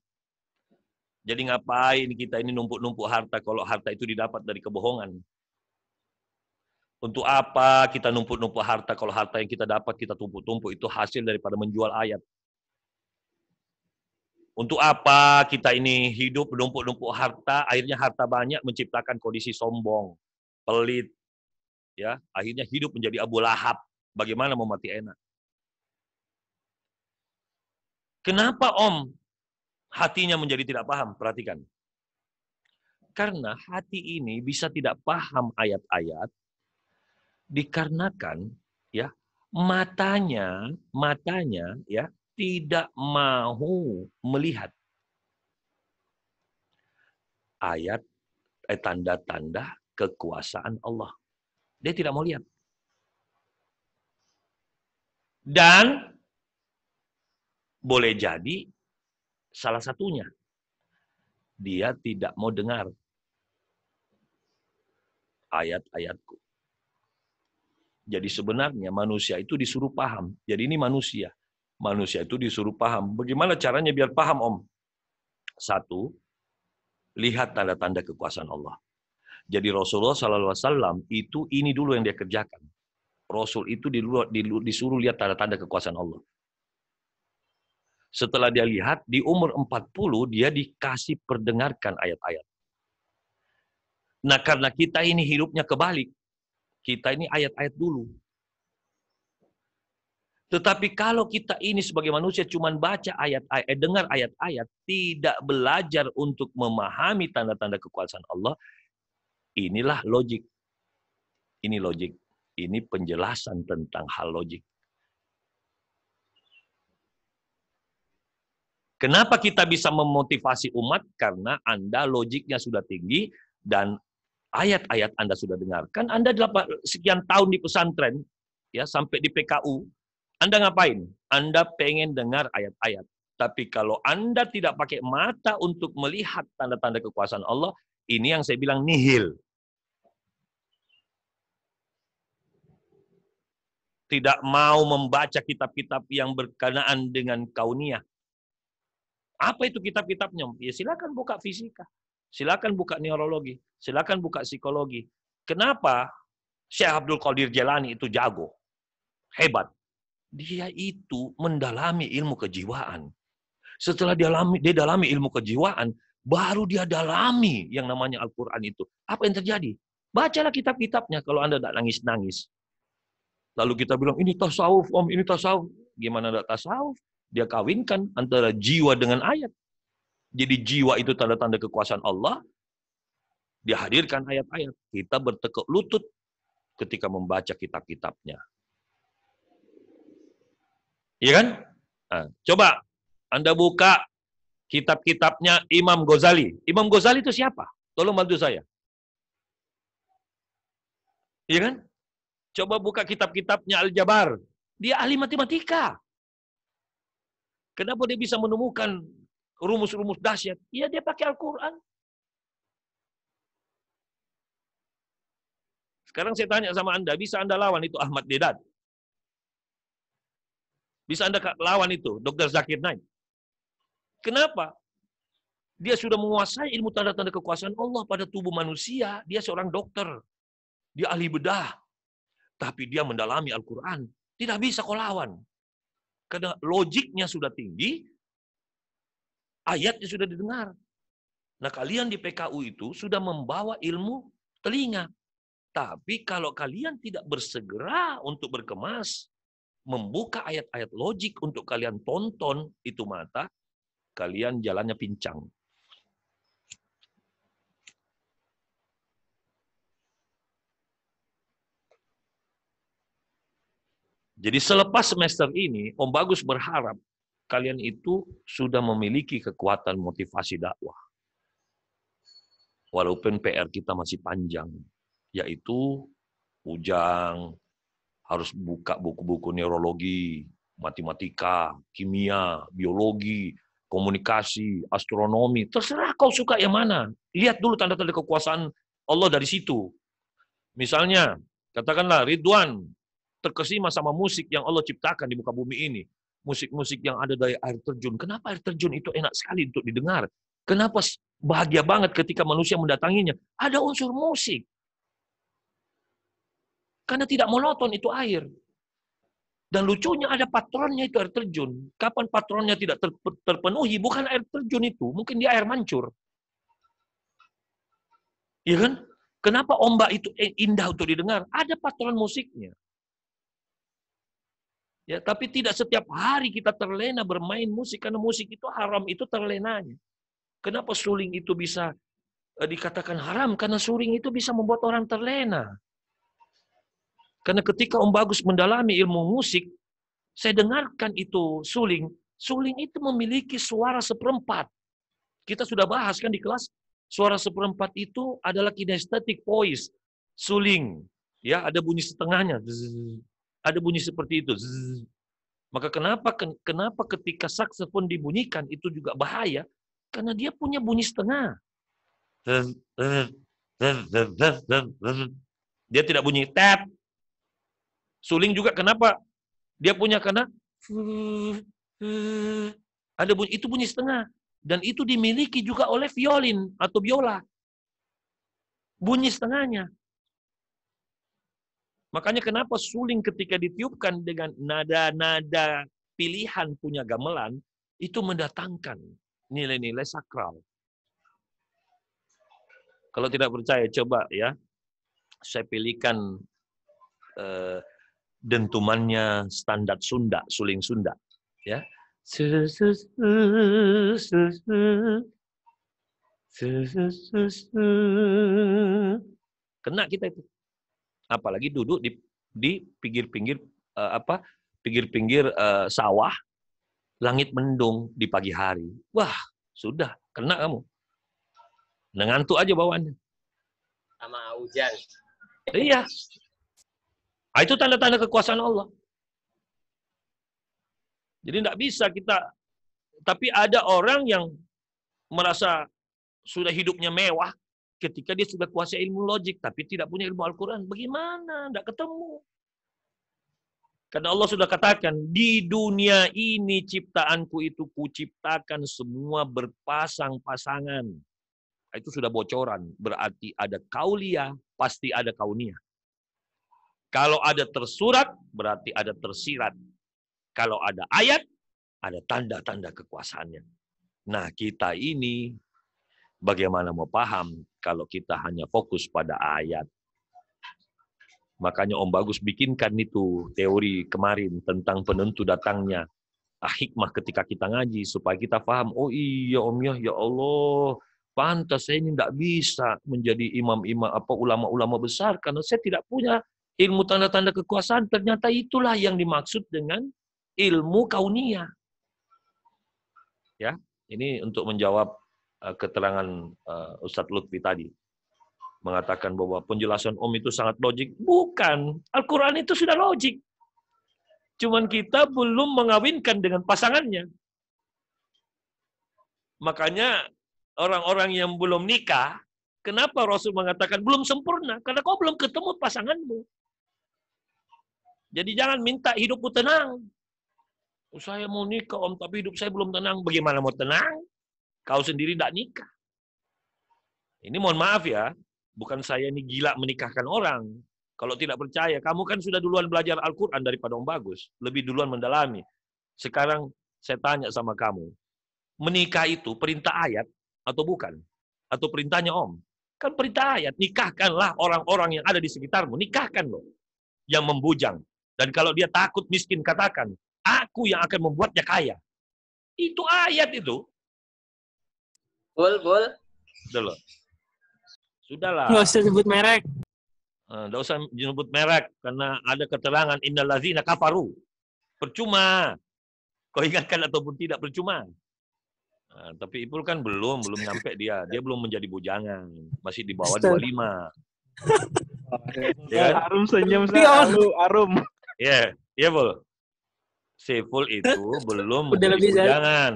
Speaker 1: Jadi ngapain kita ini numpuk-numpuk harta kalau harta itu didapat dari kebohongan? Untuk apa kita numpuk-numpuk harta kalau harta yang kita dapat kita tumpuk-tumpuk itu hasil daripada menjual ayat? Untuk apa kita ini hidup numpuk-numpuk harta, akhirnya harta banyak menciptakan kondisi sombong, pelit, ya, akhirnya hidup menjadi Abu Lahab. Bagaimana mau mati enak? Kenapa Om hatinya menjadi tidak paham? Perhatikan. Karena hati ini bisa tidak paham ayat-ayat dikarenakan ya matanya ya tidak mau melihat ayat tanda-tanda kekuasaan Allah. Dia tidak mau lihat. Dan boleh jadi Salah satunya, dia tidak mau dengar ayat-ayatku. Jadi sebenarnya manusia itu disuruh paham. Jadi ini manusia. Manusia itu disuruh paham. Bagaimana caranya biar paham, Om? Satu, lihat tanda-tanda kekuasaan Allah. Jadi Rasulullah SAW itu ini dulu yang dia kerjakan. Rasul itu disuruh lihat tanda-tanda kekuasaan Allah. Setelah dia lihat, di umur 40, dia dikasih perdengarkan ayat-ayat. Nah, karena kita ini hidupnya kebalik. Kita ini ayat-ayat dulu. Tetapi kalau kita ini sebagai manusia cuma baca ayat-ayat, dengar ayat-ayat, tidak belajar untuk memahami tanda-tanda kekuasaan Allah, inilah logik. Ini logik. Ini penjelasan tentang hal logik. Kenapa kita bisa memotivasi umat? Karena Anda logiknya sudah tinggi dan ayat-ayat Anda sudah dengarkan. Anda sekian tahun di pesantren, ya sampai di PKU. Anda ngapain? Anda pengen dengar ayat-ayat. Tapi kalau Anda tidak pakai mata untuk melihat tanda-tanda kekuasaan Allah, ini yang saya bilang nihil. Tidak mau membaca kitab-kitab yang berkenaan dengan kauniyah. Apa itu kitab-kitabnya? Ya silakan buka fisika. Silakan buka neurologi. Silakan buka psikologi. Kenapa Syekh Abdul Qadir Jailani itu jago? Hebat. Dia itu mendalami ilmu kejiwaan. Setelah dia dalami ilmu kejiwaan, baru dia dalami yang namanya Al-Quran itu. Apa yang terjadi? Bacalah kitab-kitabnya kalau Anda tidak nangis-nangis. Lalu kita bilang, ini tasawuf, Om, ini tasawuf. Gimana ada tasawuf? Dia kawinkan antara jiwa dengan ayat. Jadi jiwa itu tanda-tanda kekuasaan Allah. Dia hadirkan ayat-ayat. Kita bertekuk lutut ketika membaca kitab-kitabnya. Iya kan? Nah, coba Anda buka kitab-kitabnya Imam Ghazali. Imam Ghazali itu siapa? Tolong bantu saya. Iya kan? Coba buka kitab-kitabnya Al-Jabar. Dia ahli matematika. Kenapa dia bisa menemukan rumus-rumus dahsyat? Ya dia pakai Al-Quran. Sekarang saya tanya sama Anda, bisa Anda lawan itu Ahmad Deedat? Bisa Anda lawan itu Dr. Zakir Naik? Kenapa? Dia sudah menguasai ilmu tanda-tanda kekuasaan Allah pada tubuh manusia. Dia seorang dokter. Dia ahli bedah. Tapi dia mendalami Al-Quran. Tidak bisa kau lawan. Karena logiknya sudah tinggi, ayatnya sudah didengar. Nah, kalian di PKU itu sudah membawa ilmu telinga. Tapi kalau kalian tidak bersegera untuk berkemas, membuka ayat-ayat logik untuk kalian tonton itu mata, kalian jalannya pincang. Jadi selepas semester ini, Om Bagus berharap kalian itu sudah memiliki kekuatan motivasi dakwah. Walaupun PR kita masih panjang, yaitu Ujang harus buka buku-buku neurologi, matematika, kimia, biologi, komunikasi, astronomi. Terserah kau suka yang mana. Lihat dulu tanda-tanda kekuasaan Allah dari situ. Misalnya, katakanlah Ridwan terkesima sama musik yang Allah ciptakan di muka bumi ini. Musik-musik yang ada dari air terjun. Kenapa air terjun itu enak sekali untuk didengar? Kenapa bahagia banget ketika manusia mendatanginya? Ada unsur musik. Karena tidak monoton itu air. Dan lucunya ada patronnya itu air terjun. Kapan patronnya tidak terpenuhi, bukan air terjun itu. Mungkin dia air mancur. Iya kan? Kenapa ombak itu indah untuk didengar? Ada patron musiknya. Ya, tapi tidak setiap hari kita terlena bermain musik, karena musik itu haram, itu terlenanya. Kenapa suling itu bisa dikatakan haram? Karena suling itu bisa membuat orang terlena. Karena ketika Om Bagus mendalami ilmu musik, saya dengarkan itu suling. Suling itu memiliki suara seperempat. Kita sudah bahas kan di kelas, suara seperempat itu adalah kinesthetic voice. Suling. Ya, ada bunyi setengahnya. Ada bunyi seperti itu. Maka kenapa ketika saksofon dibunyikan itu juga bahaya? Karena dia punya bunyi setengah. Dia tidak bunyi tap. Suling juga kenapa? Dia punya karena ada bunyi, itu bunyi setengah. Dan itu dimiliki juga oleh violin atau biola. Bunyi setengahnya. Makanya kenapa suling ketika ditiupkan dengan nada-nada pilihan punya gamelan, itu mendatangkan nilai-nilai sakral. Kalau tidak percaya, coba ya, saya pilihkan dentumannya standar Sunda, suling Sunda. Ya. Kena kita itu. Apalagi duduk di pinggir-pinggir pinggir-pinggir sawah, langit mendung di pagi hari. Wah, sudah kena kamu. Ngantuk aja bawaannya.
Speaker 4: Sama hujan.
Speaker 1: Iya. Itu tanda-tanda kekuasaan Allah. Jadi tidak bisa kita, tapi ada orang yang merasa sudah hidupnya mewah, ketika dia sudah kuasai ilmu logik, tapi tidak punya ilmu Al-Quran. Bagaimana? Tidak ketemu. Karena Allah sudah katakan, di dunia ini ciptaanku itu kuciptakan semua berpasang-pasangan. Itu sudah bocoran. Berarti ada kaulia, pasti ada kaunia. Kalau ada tersurat, berarti ada tersirat. Kalau ada ayat, ada tanda-tanda kekuasaannya. Nah, kita ini bagaimana mau paham kalau kita hanya fokus pada ayat. Makanya Om Bagus bikinkan itu teori kemarin tentang penentu datangnya hikmah ketika kita ngaji supaya kita paham. Oh iya Om ya Allah, pantas saya ini tidak bisa menjadi imam-imam ulama-ulama besar karena saya tidak punya ilmu tanda-tanda kekuasaan. Ternyata itulah yang dimaksud dengan ilmu kauniyah. Ya, ini untuk menjawab keterangan Ustadz Lutfi tadi. Mengatakan bahwa penjelasan Om itu sangat logik. Bukan. Al-Quran itu sudah logik. Cuman kita belum mengawinkan dengan pasangannya. Makanya orang-orang yang belum nikah, kenapa Rasul mengatakan belum sempurna? Karena kau belum ketemu pasanganmu. Jadi jangan minta hidupmu tenang. Saya mau nikah Om, tapi hidup saya belum tenang. Bagaimana mau tenang? Kau sendiri tidak nikah. Ini mohon maaf ya. Bukan saya ini gila menikahkan orang. Kalau tidak percaya, kamu kan sudah duluan belajar Al-Quran daripada Om Bagus. Lebih duluan mendalami. Sekarang saya tanya sama kamu. Menikah itu perintah ayat atau bukan? Atau perintahnya Om? Kan perintah ayat. Nikahkanlah orang-orang yang ada di sekitarmu. Nikahkan loh. Yang membujang. Dan kalau dia takut miskin, katakan, aku yang akan membuatnya kaya. Itu ayat itu.
Speaker 4: Bol.
Speaker 1: Udah loh. Sudahlah.
Speaker 5: Nggak usah sebut merek.
Speaker 1: Nggak usah menyebut merek karena ada keterangan innal ladzina kafaru. Percuma. Kau ingatkan ataupun tidak percuma. Nah, tapi Ipul kan belum nyampe dia. Dia belum menjadi bujangan. Masih di bawah 25. Ya,
Speaker 6: Arum senyum selalu, Arum.
Speaker 1: Iya, Pul. Si Ipul itu belum
Speaker 5: Udah
Speaker 1: menjadi
Speaker 5: lebih dari-
Speaker 1: bujangan.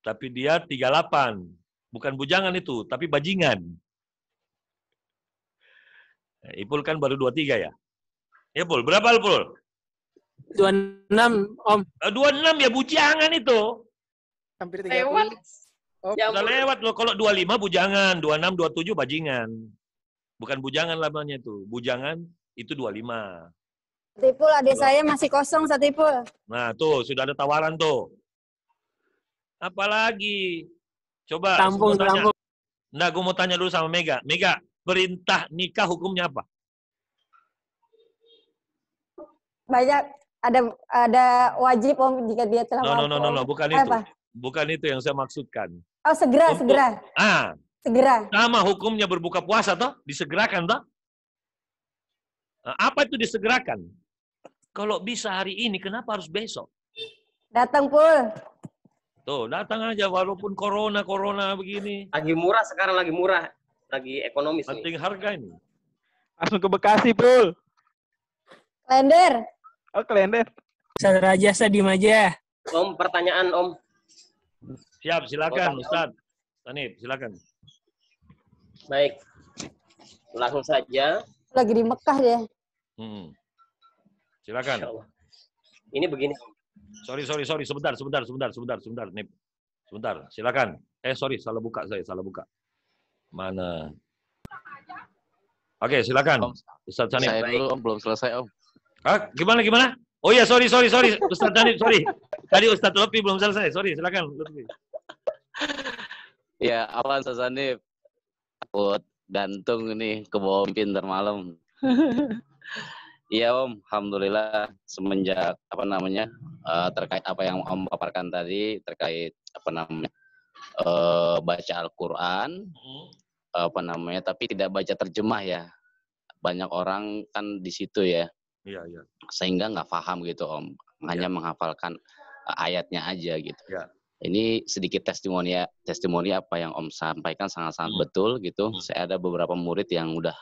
Speaker 1: Tapi dia 38. Bukan bujangan itu, tapi bajingan. Ipul kan baru 23 ya? Ya, Pul. Berapa, Pul?
Speaker 5: 26, Om.
Speaker 1: 26 ya bujangan itu.
Speaker 6: Hampir 30.
Speaker 4: Lewat. Ya
Speaker 1: Udah
Speaker 4: ampun.
Speaker 1: lewat loh. Kalau 25 bujangan, 26, 27 bajingan. Bukan bujangan namanya itu. Bujangan itu 25.
Speaker 7: Satipul, adik saya masih kosong, Satipul.
Speaker 1: Nah, tuh sudah ada tawaran tuh. Apalagi? Coba
Speaker 5: Tampung,
Speaker 1: saya mau tanya.
Speaker 5: tampung.
Speaker 1: Nah, gue mau tanya dulu sama Mega. Mega, perintah nikah hukumnya apa?
Speaker 7: Banyak ada wajib Om jika dia telah mampu.
Speaker 1: No,
Speaker 7: Om.
Speaker 1: bukan itu.
Speaker 7: Apa?
Speaker 1: Bukan itu yang saya maksudkan.
Speaker 7: Oh, segera. Segera.
Speaker 1: Sama hukumnya berbuka puasa toh, disegerakan toh? Nah, apa itu disegerakan? Kalau bisa hari ini, kenapa harus besok?
Speaker 7: Datang, Pul.
Speaker 1: Tuh, datang aja walaupun corona begini.
Speaker 4: Lagi murah sekarang, lagi murah. Lagi ekonomis nih.
Speaker 1: Penting harga ini.
Speaker 6: Langsung ke Bekasi, Bro.
Speaker 7: Kalender.
Speaker 6: Oh, kalender.
Speaker 5: Ustaz Rajasa diem aja.
Speaker 4: Om, pertanyaan Om.
Speaker 1: Siap, silakan
Speaker 4: Oh,
Speaker 1: Ustaz. Hanif, silakan.
Speaker 4: Baik. Langsung saja.
Speaker 7: Lagi di Mekah dia.
Speaker 1: Silakan.
Speaker 4: Insya Allah. Ini begini.
Speaker 1: Sorry. Sebentar, Nip. Sebentar, silakan. Sorry, salah buka. Mana? Oke, silakan. Ustaz Hanif.
Speaker 3: Saya dulu Om, belum selesai Om.
Speaker 1: Ah, gimana? Oh iya, sorry. Ustaz Hanif, sorry. Tadi Ustaz Lutfi belum selesai. Sorry, silakan Lutfi.
Speaker 3: Ya, awan Ustaz Hanif. Takut gantung ini ke bawah mimpi ntar malam. Iya Om, alhamdulillah semenjak terkait apa yang Om paparkan tadi terkait baca Al-Qur'an tapi tidak baca terjemah ya. Banyak orang kan di situ ya.
Speaker 1: Iya.
Speaker 3: Sehingga nggak paham gitu Om, hanya menghafalkan ayatnya aja gitu.
Speaker 1: Ya.
Speaker 3: Ini sedikit testimoni apa yang Om sampaikan sangat-sangat betul gitu. Saya ada beberapa murid yang udah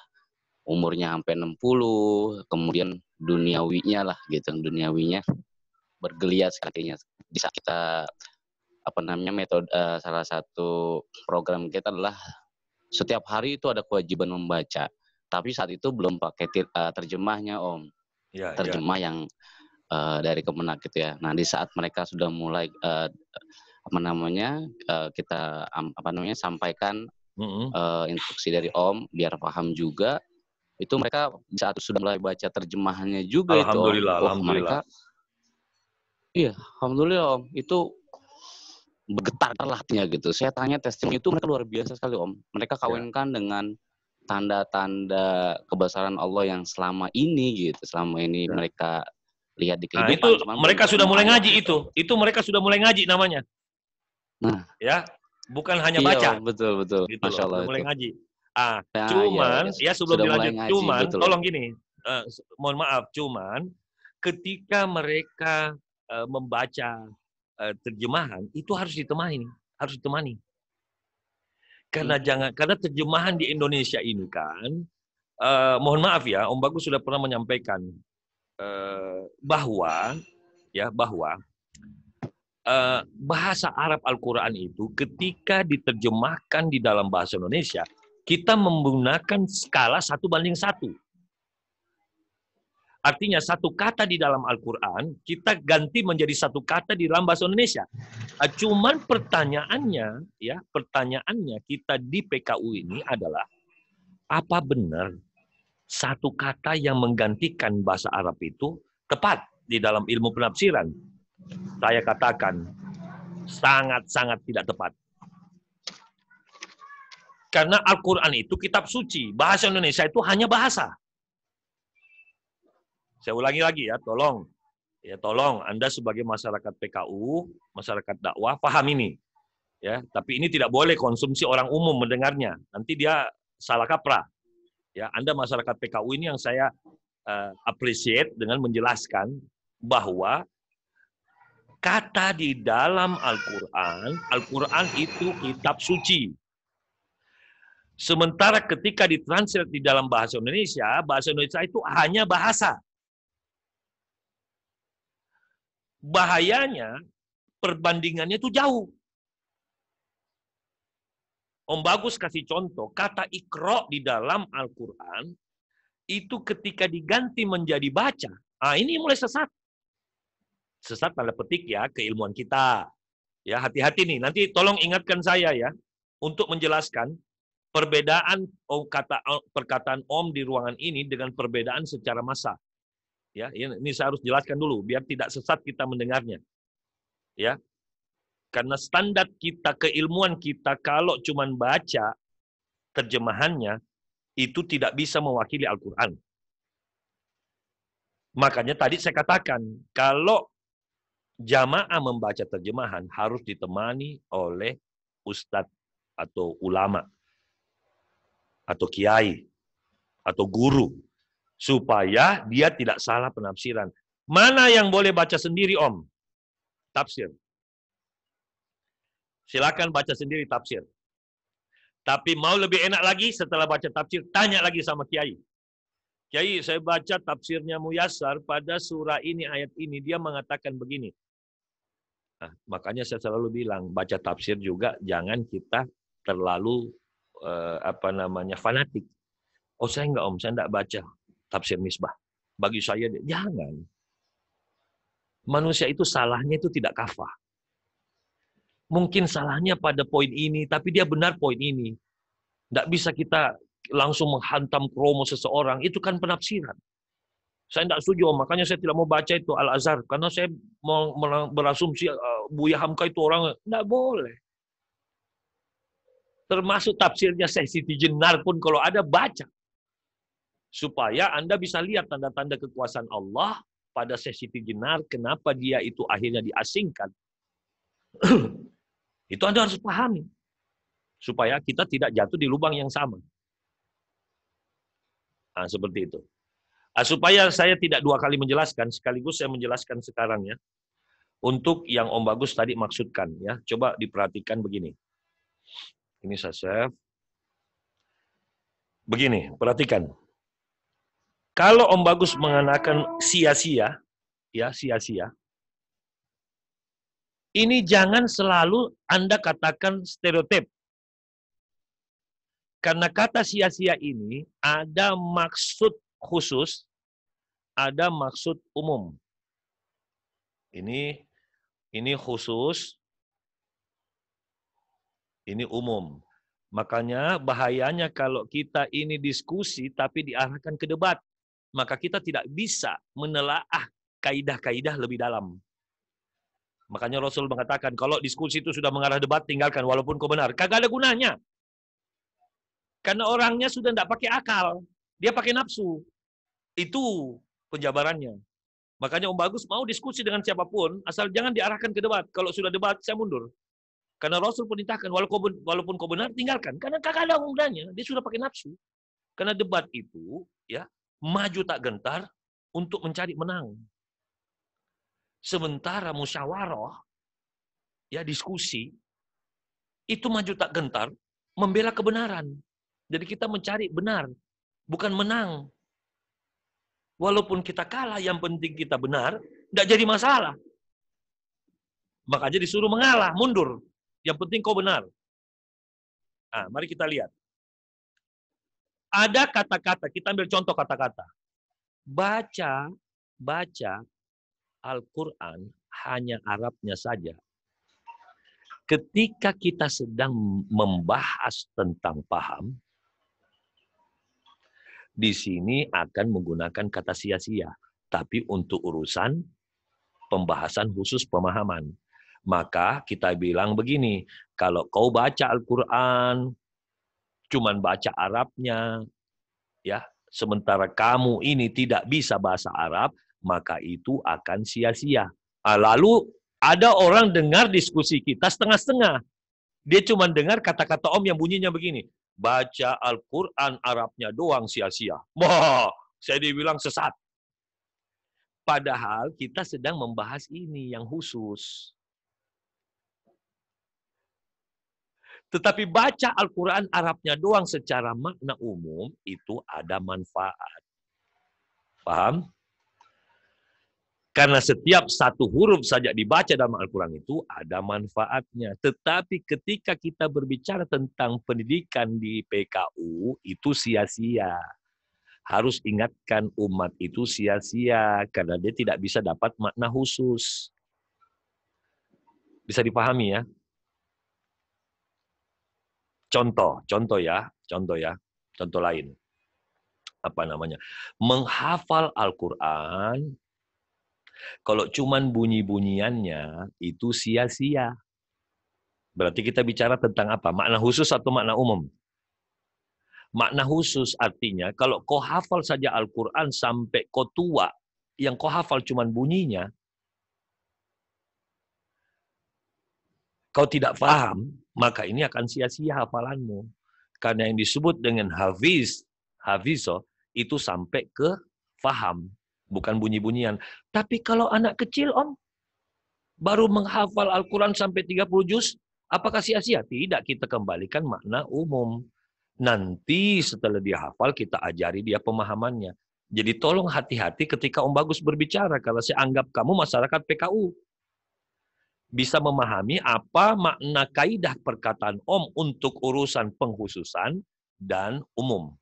Speaker 3: umurnya sampai 60, kemudian duniawinya bergeliat sekalinya. Bisa kita metode salah satu program kita adalah setiap hari itu ada kewajiban membaca. Tapi saat itu belum pakai terjemahnya Om.
Speaker 1: Ya,
Speaker 3: terjemah yang dari Kemenak gitu ya. Nah, di saat mereka sudah mulai kita sampaikan instruksi dari Om biar paham juga, itu mereka saat sudah mulai baca terjemahannya juga
Speaker 1: alhamdulillah,
Speaker 3: itu Om.
Speaker 1: alhamdulillah.
Speaker 3: Alhamdulillah Om, itu bergetar hatinya gitu. Saya tanya testimoni itu mereka luar biasa sekali Om. Mereka kawinkan dengan tanda-tanda kebesaran Allah yang selama ini mereka lihat di kehidupan.
Speaker 1: Itu mereka sudah mulai ngaji itu. Itu mereka sudah mulai ngaji namanya.
Speaker 3: Nah,
Speaker 1: ya, bukan hanya baca.
Speaker 3: Betul.
Speaker 1: Gitu
Speaker 3: Masya Allah.
Speaker 1: Mulai ngaji.
Speaker 3: Sudah
Speaker 1: Sebelum dilanjut,
Speaker 3: ngaji,
Speaker 1: tolong gini, mohon maaf, ketika mereka membaca terjemahan itu harus ditemani. Karena karena terjemahan di Indonesia ini kan, mohon maaf ya, Om Bagus sudah pernah menyampaikan bahwa bahasa Arab Al-Quran itu ketika diterjemahkan di dalam bahasa Indonesia, kita menggunakan skala 1:1. Artinya satu kata di dalam Al-Quran, kita ganti menjadi satu kata di dalam bahasa Indonesia. Cuman pertanyaannya kita di PKU ini adalah, apa benar satu kata yang menggantikan bahasa Arab itu tepat di dalam ilmu penafsiran? Saya katakan, sangat-sangat tidak tepat. Karena Al-Quran itu kitab suci. Bahasa Indonesia itu hanya bahasa. Saya ulangi lagi ya, tolong Anda sebagai masyarakat PKU, masyarakat dakwah, paham ini. Ya, tapi ini tidak boleh konsumsi orang umum mendengarnya. Nanti dia salah kaprah. Ya, Anda masyarakat PKU ini yang saya appreciate dengan menjelaskan bahwa kata di dalam Al-Quran itu kitab suci. Sementara ketika ditranslate di dalam bahasa Indonesia itu hanya bahasa. Bahayanya, perbandingannya itu jauh. Om Bagus kasih contoh, kata ikro di dalam Al-Quran, itu ketika diganti menjadi baca, ini mulai sesat. Sesat tanda petik ya, keilmuan kita. Ya, hati-hati nih, nanti tolong ingatkan saya ya, untuk menjelaskan perbedaan perkataan Om di ruangan ini dengan perbedaan secara massa. Ya, ini saya harus jelaskan dulu biar tidak sesat kita mendengarnya. Ya. Karena standar kita, keilmuan kita kalau cuman baca terjemahannya itu tidak bisa mewakili Al-Qur'an. Makanya tadi saya katakan kalau jamaah membaca terjemahan harus ditemani oleh ustadz atau ulama atau kiai atau guru supaya dia tidak salah penafsiran. Mana yang boleh baca sendiri, Om? Tafsir. Silakan baca sendiri tafsir. Tapi mau lebih enak lagi setelah baca tafsir, tanya lagi sama kiai. Kiai, saya baca tafsirnya Muyassar pada surah ini, ayat ini, dia mengatakan begini. Nah, makanya saya selalu bilang, baca tafsir juga jangan kita terlalu fanatik. Oh saya enggak Om, saya enggak baca tafsir Misbah. Bagi saya, jangan. Manusia itu salahnya itu tidak kafah. Mungkin salahnya pada poin ini, tapi dia benar poin ini. Tidak bisa kita langsung menghantam kromo seseorang, itu kan penafsiran. Saya tidak setuju, makanya saya tidak mau baca itu Al-Azhar, karena saya mau berasumsi Buya Hamka itu orang, tidak boleh. Termasuk tafsirnya Syekh Siti Jenar pun kalau ada, baca. Supaya Anda bisa lihat tanda-tanda kekuasaan Allah pada Syekh Siti Jenar, kenapa dia itu akhirnya diasingkan. Itu Anda harus pahami. Supaya kita tidak jatuh di lubang yang sama. Nah, seperti itu. Supaya saya tidak dua kali menjelaskan, sekaligus saya menjelaskan sekarang ya. Untuk yang Om Bagus tadi maksudkan ya. Coba diperhatikan begini. Ini saya save. Begini, perhatikan. Kalau Om Bagus mengatakan sia-sia, ya sia-sia, ini jangan selalu Anda katakan stereotip. Karena kata sia-sia ini ada maksud khusus, ada maksud umum. Ini khusus, ini umum. Makanya bahayanya kalau kita ini diskusi tapi diarahkan ke debat. Maka kita tidak bisa menelaah kaidah-kaidah lebih dalam. Makanya Rasul mengatakan, kalau diskusi itu sudah mengarah debat, tinggalkan walaupun kau benar. Kagak ada gunanya. Karena orangnya sudah tidak pakai akal. Dia pakai nafsu. Itu penjabarannya. Makanya Om Bagus mau diskusi dengan siapapun, asal jangan diarahkan ke debat. Kalau sudah debat, saya mundur. Karena Rasul perintahkan, walaupun kau benar, tinggalkan. Karena kagak ada gunanya. Dia sudah pakai nafsu. Karena debat itu, ya, maju tak gentar untuk mencari menang. Sementara musyawarah, ya diskusi, itu maju tak gentar, membela kebenaran. Jadi kita mencari benar, bukan menang. Walaupun kita kalah, yang penting kita benar, tidak jadi masalah. Makanya disuruh mengalah, mundur. Yang penting kau benar. Nah, mari kita lihat. Ada kata-kata, kita ambil contoh kata-kata. Baca Al-Quran hanya Arabnya saja. Ketika kita sedang membahas tentang paham, di sini akan menggunakan kata sia-sia. Tapi untuk urusan pembahasan khusus pemahaman. Maka kita bilang begini, kalau kau baca Al-Quran, cuman baca Arabnya, ya, sementara kamu ini tidak bisa bahasa Arab, maka itu akan sia-sia. Lalu ada orang dengar diskusi kita setengah-setengah. Dia cuma dengar kata-kata Om yang bunyinya begini. Baca Al-Quran Arabnya doang sia-sia. Wah, saya dibilang sesat. Padahal kita sedang membahas ini yang khusus. Tetapi baca Al-Quran Arabnya doang secara makna umum, itu ada manfaat. Paham? Karena setiap satu huruf saja dibaca dalam Al-Quran itu ada manfaatnya. Tetapi ketika kita berbicara tentang pendidikan di PKU, itu sia-sia. Harus ingatkan umat itu sia-sia, karena dia tidak bisa dapat makna khusus. Bisa dipahami ya? Contoh lain. Apa namanya? Menghafal Al-Quran, kalau cuman bunyi-bunyiannya, itu sia-sia. Berarti kita bicara tentang apa? Makna khusus atau makna umum? Makna khusus artinya, kalau kau hafal saja Al-Quran sampai kau tua, yang kau hafal cuman bunyinya, kau tidak paham, maka ini akan sia-sia hafalanmu. Karena yang disebut dengan hafizo, itu sampai ke faham, bukan bunyi-bunyian. Tapi kalau anak kecil, Om, baru menghafal Al-Quran sampai 30 juz, apakah sia-sia? Tidak, kita kembalikan makna umum. Nanti setelah dia hafal, kita ajari dia pemahamannya. Jadi tolong hati-hati ketika Om Bagus berbicara, karena saya anggap kamu masyarakat PKU. Bisa memahami apa makna kaidah perkataan Om untuk urusan pengkhususan dan umum.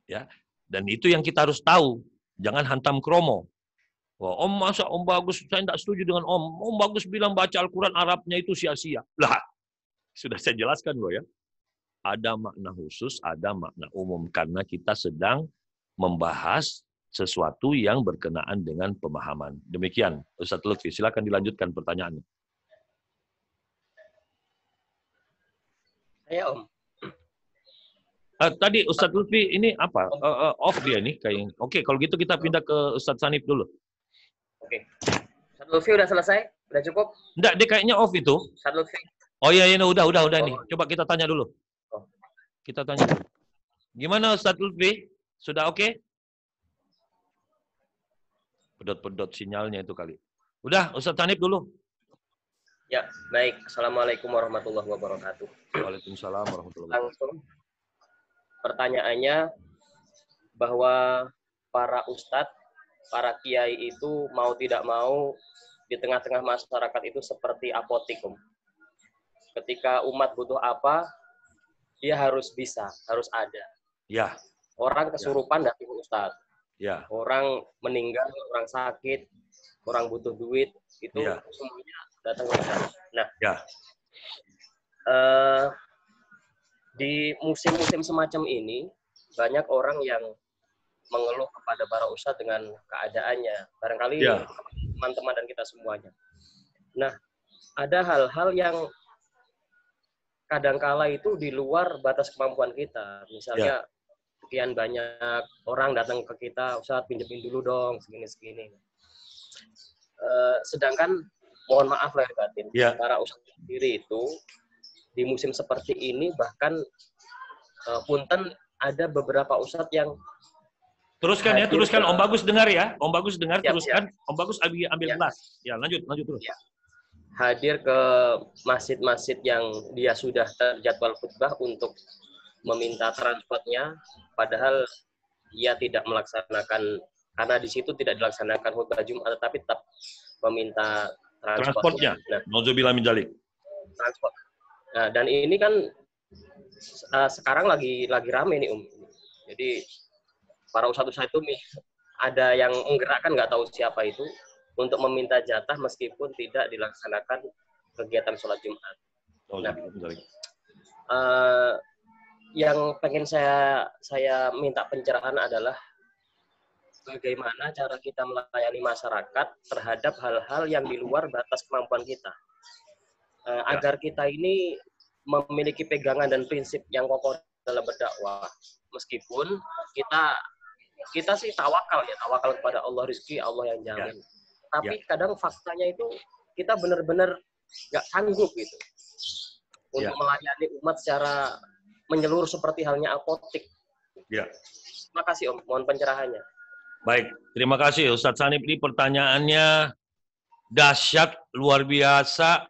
Speaker 1: Ya, dan itu yang kita harus tahu. Jangan hantam kromo. Wah, Om masa Om Bagus, saya tidak setuju dengan Om. Om Bagus bilang baca Al-Quran Arabnya itu sia-sia. Lah, sudah saya jelaskan loh ya. Ada makna khusus, ada makna umum. Karena kita sedang membahas sesuatu yang berkenaan dengan pemahaman. Demikian, Ustadz Lutfi. Silakan dilanjutkan pertanyaannya.
Speaker 4: Saya Om.
Speaker 1: Tadi Ustadz Lutfi ini apa? Off dia nih kayaknya. Oke, kalau gitu kita pindah ke Ustadz Sanif dulu.
Speaker 4: Oke. Ustadz Lutfi udah selesai? Udah cukup?
Speaker 1: Enggak, dia kayaknya off itu.
Speaker 4: Ustadz Lutfi.
Speaker 1: Oh iya, udah nih. Coba kita tanya dulu.
Speaker 4: Oh.
Speaker 1: Kita tanya dulu. Gimana Ustadz Lutfi? Sudah oke? Pedot-pedot sinyalnya itu kali. Udah, Ustadz Sanif dulu.
Speaker 4: Ya, baik. Assalamualaikum warahmatullahi wabarakatuh.
Speaker 1: Waalaikumsalam warahmatullahi wabarakatuh.
Speaker 4: Langsung pertanyaannya bahwa para ustadz, para kiai itu mau tidak mau di tengah-tengah masyarakat itu seperti apotik, Om. Ketika umat butuh apa, dia harus bisa, harus ada.
Speaker 1: Ya.
Speaker 4: Orang kesurupan datang ke ustadz.
Speaker 1: Ya.
Speaker 4: Orang meninggal, orang sakit, orang butuh duit, itu semuanya datang ke ustadz. Nah, di musim-musim semacam ini, banyak orang yang mengeluh kepada para ustadz dengan keadaannya. Barangkali teman-teman dan kita semuanya. Nah, ada hal-hal yang kadangkala itu di luar batas kemampuan kita. Misalnya, sekian banyak orang datang ke kita, Ustadz pinjemin dulu dong, segini-segini. Sedangkan, mohon maaf lahir batin, para ustadz sendiri itu, di musim seperti ini bahkan punten ada beberapa ustadz yang
Speaker 1: teruskan Om Bagus dengar ya. Om Bagus dengar, teruskan. Om Bagus ambil kelas. Ya, lanjut terus.
Speaker 4: Ya. Hadir ke masjid-masjid yang dia sudah terjadwal khutbah untuk meminta transportnya, padahal ia tidak melaksanakan, karena di situ tidak dilaksanakan khutbah Jumat, tetapi tetap meminta transportnya.
Speaker 1: Nauzubillah min dzalik.
Speaker 4: Transport. Nah, dan ini kan sekarang lagi rame nih, Jadi para ustadz itu ada yang menggerakkan, nggak tahu siapa itu, untuk meminta jatah meskipun tidak dilaksanakan kegiatan sholat Jumat. Nah, yang pengen saya minta pencerahan adalah bagaimana cara kita melayani masyarakat terhadap hal-hal yang di luar batas kemampuan kita. Agar kita ini memiliki pegangan dan prinsip yang kokoh dalam berdakwah. Meskipun kita sih tawakal kepada Allah, rezeki Allah yang jamin. Tapi kadang faktanya itu kita benar-benar nggak sanggup gitu untuk melayani umat secara menyeluruh seperti halnya apotik. Terima kasih Om, mohon pencerahannya.
Speaker 1: Baik, terima kasih Ustadz Sanif. Ini pertanyaannya dahsyat, luar biasa.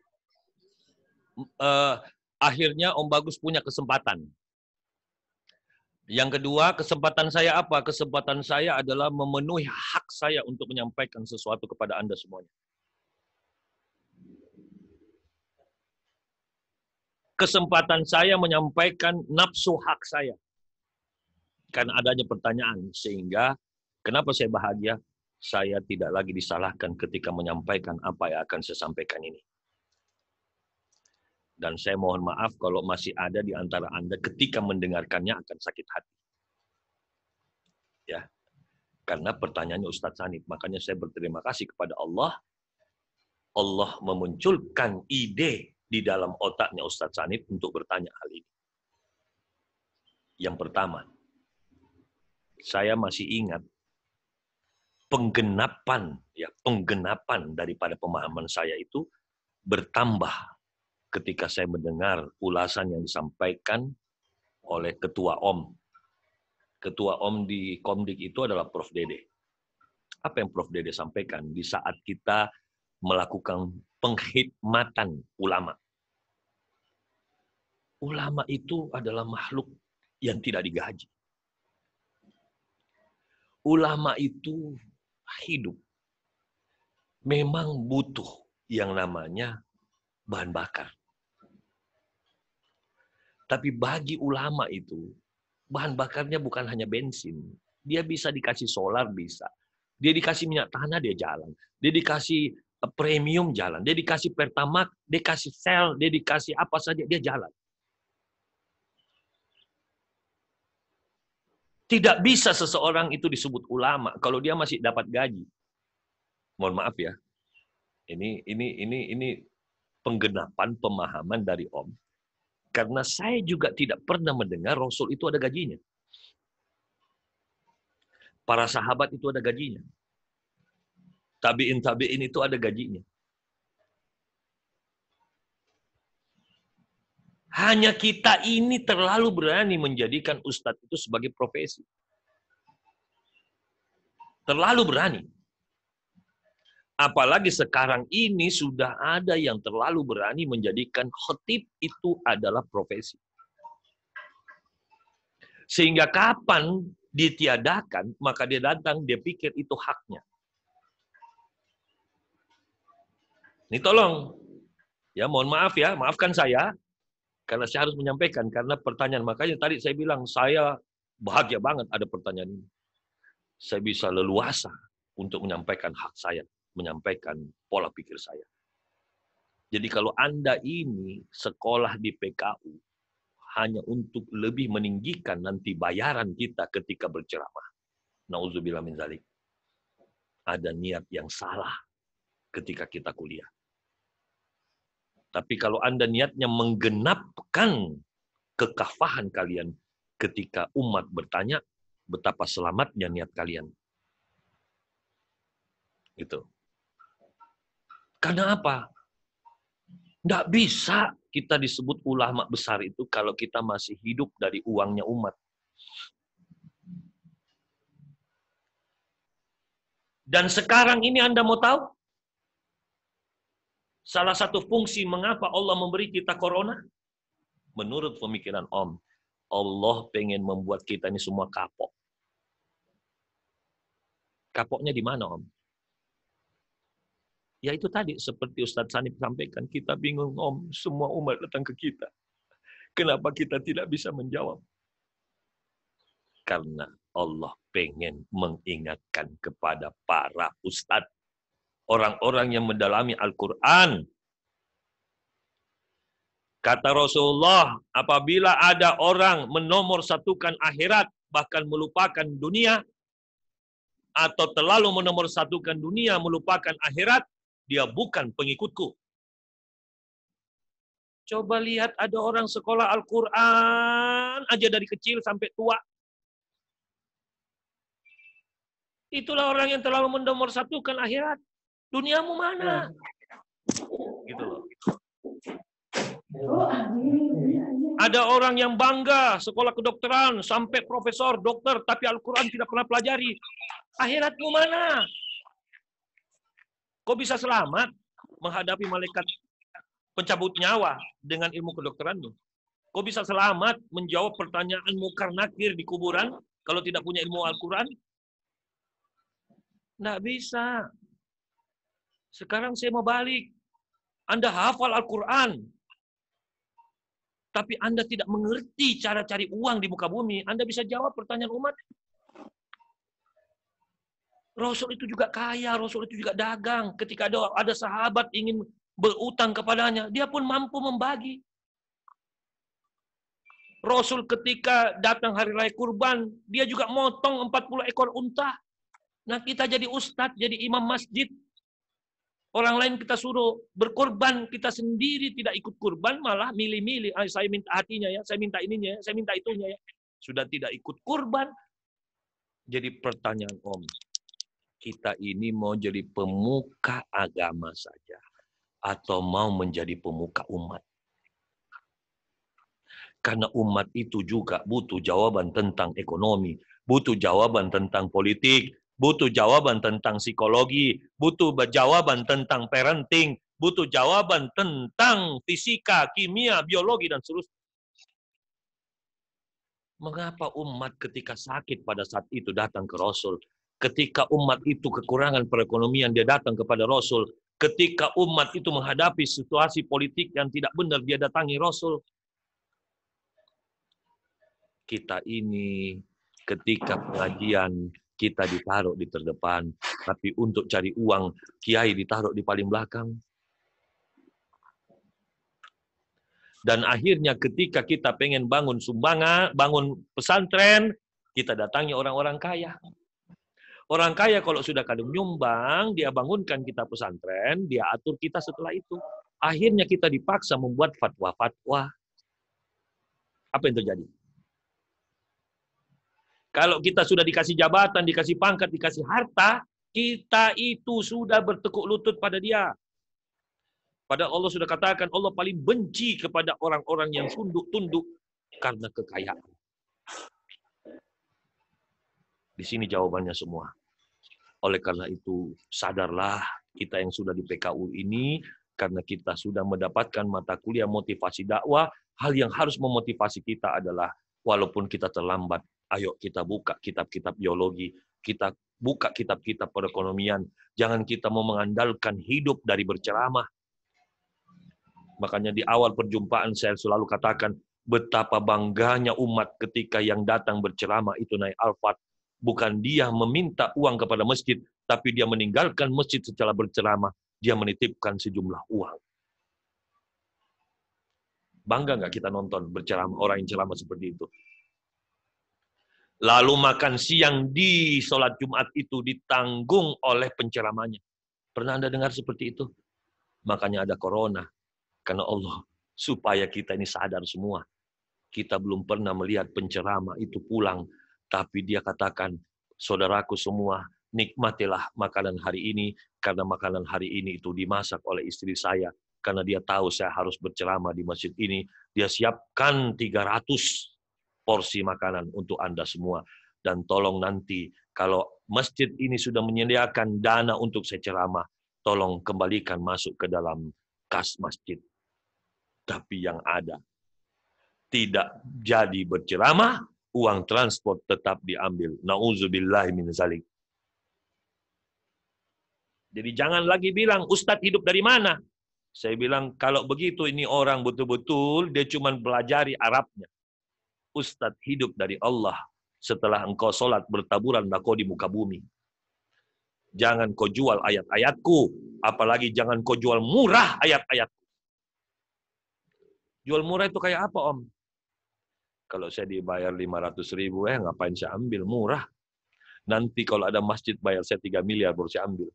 Speaker 1: Akhirnya Om Bagus punya kesempatan. Yang kedua, kesempatan saya apa? Kesempatan saya adalah memenuhi hak saya untuk menyampaikan sesuatu kepada Anda semuanya. Kesempatan saya menyampaikan nafsu hak saya. Karena adanya pertanyaan, sehingga kenapa saya bahagia? Saya tidak lagi disalahkan ketika menyampaikan apa yang akan saya sampaikan ini. Dan saya mohon maaf kalau masih ada di antara Anda ketika mendengarkannya akan sakit hati. Ya, karena pertanyaannya Ustadz Sanif. Makanya saya berterima kasih kepada Allah. Allah memunculkan ide di dalam otaknya Ustadz Sanif untuk bertanya hal ini. Yang pertama, saya masih ingat penggenapan daripada pemahaman saya itu bertambah ketika saya mendengar ulasan yang disampaikan oleh Ketua OM. Ketua OM di Komdik itu adalah Prof. Dede. Apa yang Prof. Dede sampaikan di saat kita melakukan pengkhidmatan ulama? Ulama itu adalah makhluk yang tidak digaji. ulama itu hidup. Memang butuh yang namanya bahan bakar. Tapi bagi ulama itu, bahan bakarnya bukan hanya bensin. Dia bisa dikasih solar, bisa. Dia dikasih minyak tanah, dia jalan. Dia dikasih premium, jalan. Dia dikasih Pertamax, dia dikasih Shell, dia dikasih apa saja, dia jalan. Tidak bisa seseorang itu disebut ulama kalau dia masih dapat gaji. Mohon maaf ya. Ini penggenapan pemahaman dari Om. Karena saya juga tidak pernah mendengar Rasul itu ada gajinya. Para sahabat itu ada gajinya. Tabi'in itu ada gajinya. Hanya kita ini terlalu berani menjadikan ustadz itu sebagai profesi. Terlalu berani. Apalagi sekarang ini sudah ada yang terlalu berani menjadikan khatib itu adalah profesi. Sehingga kapan ditiadakan, maka dia datang, dia pikir itu haknya. Ini tolong, ya mohon maaf ya, maafkan saya, karena saya harus menyampaikan, karena pertanyaan, makanya tadi saya bilang, saya bahagia banget ada pertanyaan ini. Saya bisa leluasa untuk menyampaikan hak saya, menyampaikan pola pikir saya. Jadi kalau Anda ini sekolah di PKU, hanya untuk lebih meninggikan nanti bayaran kita ketika berceramah. Nauzubillah min dzalik. Ada niat yang salah ketika kita kuliah. Tapi kalau Anda niatnya menggenapkan kekafahan kalian ketika umat bertanya, betapa selamatnya niat kalian. Gitu. Karena apa? Tidak bisa kita disebut ulama besar itu kalau kita masih hidup dari uangnya umat. Dan sekarang ini Anda mau tahu? Salah satu fungsi mengapa Allah memberi kita corona? Menurut pemikiran Om, Allah pengen membuat kita ini semua kapok. Kapoknya di mana, Om? Ya itu tadi, seperti Ustadz Sanif sampaikan, kita bingung, Om, semua umat datang ke kita. Kenapa kita tidak bisa menjawab? Karena Allah pengen mengingatkan kepada para ustadz, orang-orang yang mendalami Al-Quran. Kata Rasulullah, apabila ada orang menomorsatukan akhirat, bahkan melupakan dunia, atau terlalu menomorsatukan dunia, melupakan akhirat, dia bukan pengikutku. Coba lihat ada orang sekolah Al-Quran aja dari kecil sampai tua. Itulah orang yang terlalu menomorsatukan akhirat. Duniamu mana? Gitu loh. Ada orang yang bangga sekolah kedokteran sampai profesor, dokter, tapi Al-Quran tidak pernah pelajari. Akhiratmu mana? Kok bisa selamat menghadapi malaikat pencabut nyawa dengan ilmu kedokteranmu? Kok bisa selamat menjawab pertanyaan mungkar nakir di kuburan kalau tidak punya ilmu Al-Quran? Nggak bisa. Sekarang saya mau balik. Anda hafal Al-Quran, tapi Anda tidak mengerti cara cari uang di muka bumi. Anda bisa jawab pertanyaan umat. Rasul itu juga kaya, Rasul itu juga dagang. Ketika ada sahabat ingin berutang kepadanya, dia pun mampu membagi. Rasul ketika datang hari raya kurban, dia juga motong 40 ekor unta. Nah kita jadi ustadz, jadi imam masjid. Orang lain kita suruh berkorban, kita sendiri tidak ikut kurban, malah milih-milih. Saya minta hatinya ya, saya minta ininya ya, saya minta itunya ya. Sudah tidak ikut kurban. Jadi pertanyaan Om, kita ini mau jadi pemuka agama saja atau mau menjadi pemuka umat? Karena umat itu juga butuh jawaban tentang ekonomi, butuh jawaban tentang politik, butuh jawaban tentang psikologi, butuh jawaban tentang parenting, butuh jawaban tentang fisika, kimia, biologi, dan seterusnya. Mengapa umat ketika sakit pada saat itu datang ke Rasul? Ketika umat itu kekurangan perekonomian, dia datang kepada Rasul. Ketika umat itu menghadapi situasi politik yang tidak benar, dia datangi Rasul. Kita ini ketika pengajian, kita ditaruh di terdepan. Tapi untuk cari uang, kiai ditaruh di paling belakang. Dan akhirnya ketika kita pengen bangun sumbangan, bangun pesantren, kita datangi orang-orang kaya. Orang kaya kalau sudah kadung nyumbang, dia bangunkan kita pesantren, dia atur kita setelah itu. Akhirnya kita dipaksa membuat fatwa-fatwa. Apa yang terjadi? Kalau kita sudah dikasih jabatan, dikasih pangkat, dikasih harta, kita itu sudah bertekuk lutut pada dia. Padahal Allah sudah katakan, Allah paling benci kepada orang-orang yang tunduk karena kekayaan. Di sini jawabannya semua. Oleh karena itu, sadarlah kita yang sudah di PKU ini, karena kita sudah mendapatkan mata kuliah motivasi dakwah, hal yang harus memotivasi kita adalah, walaupun kita terlambat, ayo kita buka kitab-kitab biologi, kita buka kitab-kitab perekonomian, jangan kita mau mengandalkan hidup dari berceramah. Makanya di awal perjumpaan saya selalu katakan, betapa bangganya umat ketika yang datang berceramah itu naik Al-Fat. Bukan dia meminta uang kepada masjid, tapi dia meninggalkan masjid setelah berceramah, dia menitipkan sejumlah uang. Bangga nggak kita nonton berceramah, orang yang ceramah seperti itu? Lalu makan siang di sholat Jumat itu ditanggung oleh penceramahnya. Pernah Anda dengar seperti itu? Makanya ada corona. Karena Allah, supaya kita ini sadar semua. Kita belum pernah melihat penceramah itu pulang. Tapi dia katakan, saudaraku semua, nikmatilah makanan hari ini. Karena makanan hari ini itu dimasak oleh istri saya. Karena dia tahu saya harus berceramah di masjid ini. Dia siapkan 300 porsi makanan untuk Anda semua. Dan tolong nanti, kalau masjid ini sudah menyediakan dana untuk saya ceramah, tolong kembalikan masuk ke dalam kas masjid. Tapi yang ada, tidak jadi berceramah, uang transport tetap diambil. Na'udzubillahi min zalik. Jadi jangan lagi bilang, Ustadz hidup dari mana? Saya bilang, kalau begitu ini orang betul-betul, dia cuma belajari Arabnya. Ustadz hidup dari Allah. Setelah engkau sholat bertaburan kau di muka bumi. Jangan kau jual ayat-ayatku. Apalagi jangan kau jual murah ayat-ayatku. Jual murah itu kayak apa, Om? Kalau saya dibayar 500.000, ngapain saya ambil? Murah. Nanti kalau ada masjid bayar saya 3 miliar baru saya ambil.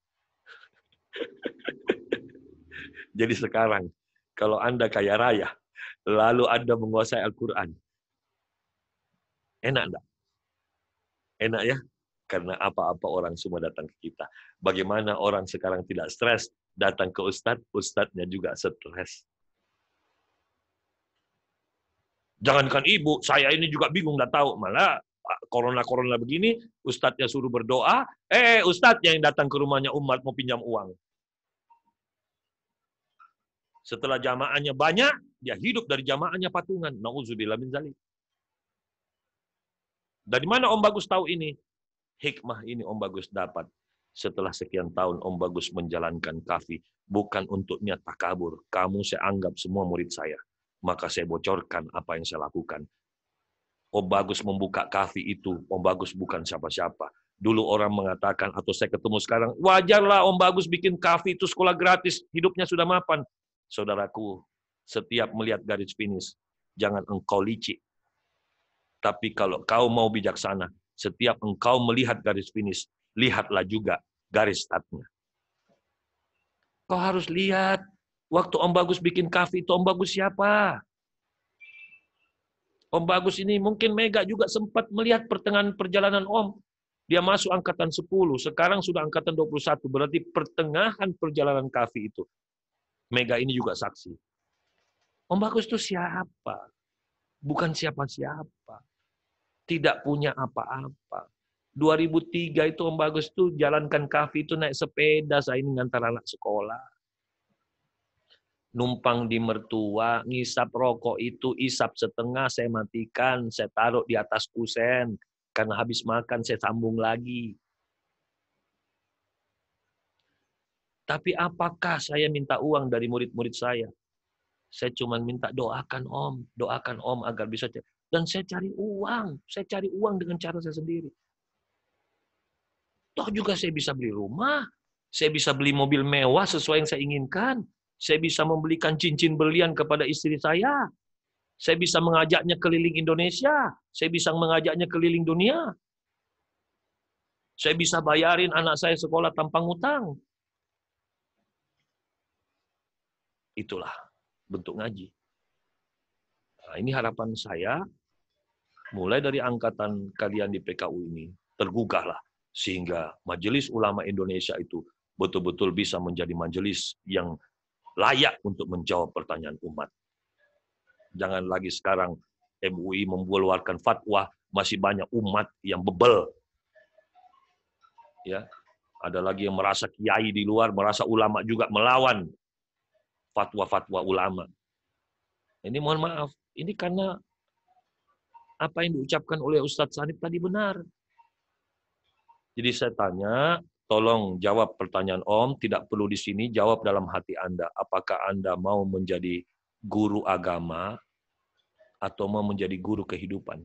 Speaker 1: Jadi sekarang, kalau Anda kaya raya, lalu Anda menguasai Al-Quran, enak enggak? Enak ya? Karena apa-apa orang semua datang ke kita. Bagaimana orang sekarang tidak stres, datang ke Ustadz, Ustadznya juga stres. Jangankan ibu, saya ini juga bingung, nggak tahu. Malah corona begini, Ustadznya suruh berdoa, Ustadznya yang datang ke rumahnya umat mau pinjam uang. Setelah jamaahnya banyak, dia hidup dari jamaahnya patungan. Na'udzubillah min dzalik. Dari mana Om Bagus tahu ini? Hikmah ini Om Bagus dapat. Setelah sekian tahun Om Bagus menjalankan kafi. Bukan untuk niat takabur. Kamu saya anggap semua murid saya. Maka saya bocorkan apa yang saya lakukan. Om Bagus membuka kafi itu, Om Bagus bukan siapa-siapa. Dulu orang mengatakan, atau saya ketemu sekarang, wajarlah Om Bagus bikin kafi itu sekolah gratis, hidupnya sudah mapan. Saudaraku, setiap melihat garis finish, jangan engkau licik. Tapi kalau kau mau bijaksana, setiap engkau melihat garis finish, lihatlah juga garis startnya. Kau harus lihat, waktu Om Bagus bikin kafe itu, Om Bagus siapa? Om Bagus ini mungkin Mega juga sempat melihat pertengahan perjalanan Om. Dia masuk angkatan 10, sekarang sudah angkatan 21, berarti pertengahan perjalanan kafe itu. Mega ini juga saksi. Om Bagus itu siapa? Bukan siapa-siapa. Tidak punya apa-apa. 2003 itu Om Bagus itu jalankan kafe itu naik sepeda, saya ini ngantar anak sekolah. numpang di mertua, ngisap rokok itu isap setengah, saya matikan, saya taruh di atas kusen, karena habis makan saya sambung lagi. Tapi apakah saya minta uang dari murid-murid saya? Saya cuma minta doakan Om agar bisa. Dan saya cari uang dengan cara saya sendiri. Toh juga saya bisa beli rumah, saya bisa beli mobil mewah sesuai yang saya inginkan. Saya bisa membelikan cincin berlian kepada istri saya. Saya bisa mengajaknya keliling Indonesia. Saya bisa mengajaknya keliling dunia. Saya bisa bayarin anak saya sekolah tanpa ngutang. Itulah bentuk ngaji. Nah, ini harapan saya, mulai dari angkatan kalian di PKU ini, tergugahlah. Sehingga Majelis Ulama Indonesia itu betul-betul bisa menjadi majelis yang layak untuk menjawab pertanyaan umat. Jangan lagi sekarang MUI mengeluarkan fatwa, masih banyak umat yang bebel. Ya, ada lagi yang merasa kiai di luar, merasa ulama juga melawan fatwa-fatwa ulama. Ini mohon maaf, ini karena apa yang diucapkan oleh Ustadz Sanib tadi benar. Jadi saya tanya, tolong jawab pertanyaan Om, tidak perlu di sini, jawab dalam hati Anda. Apakah Anda mau menjadi guru agama atau mau menjadi guru kehidupan?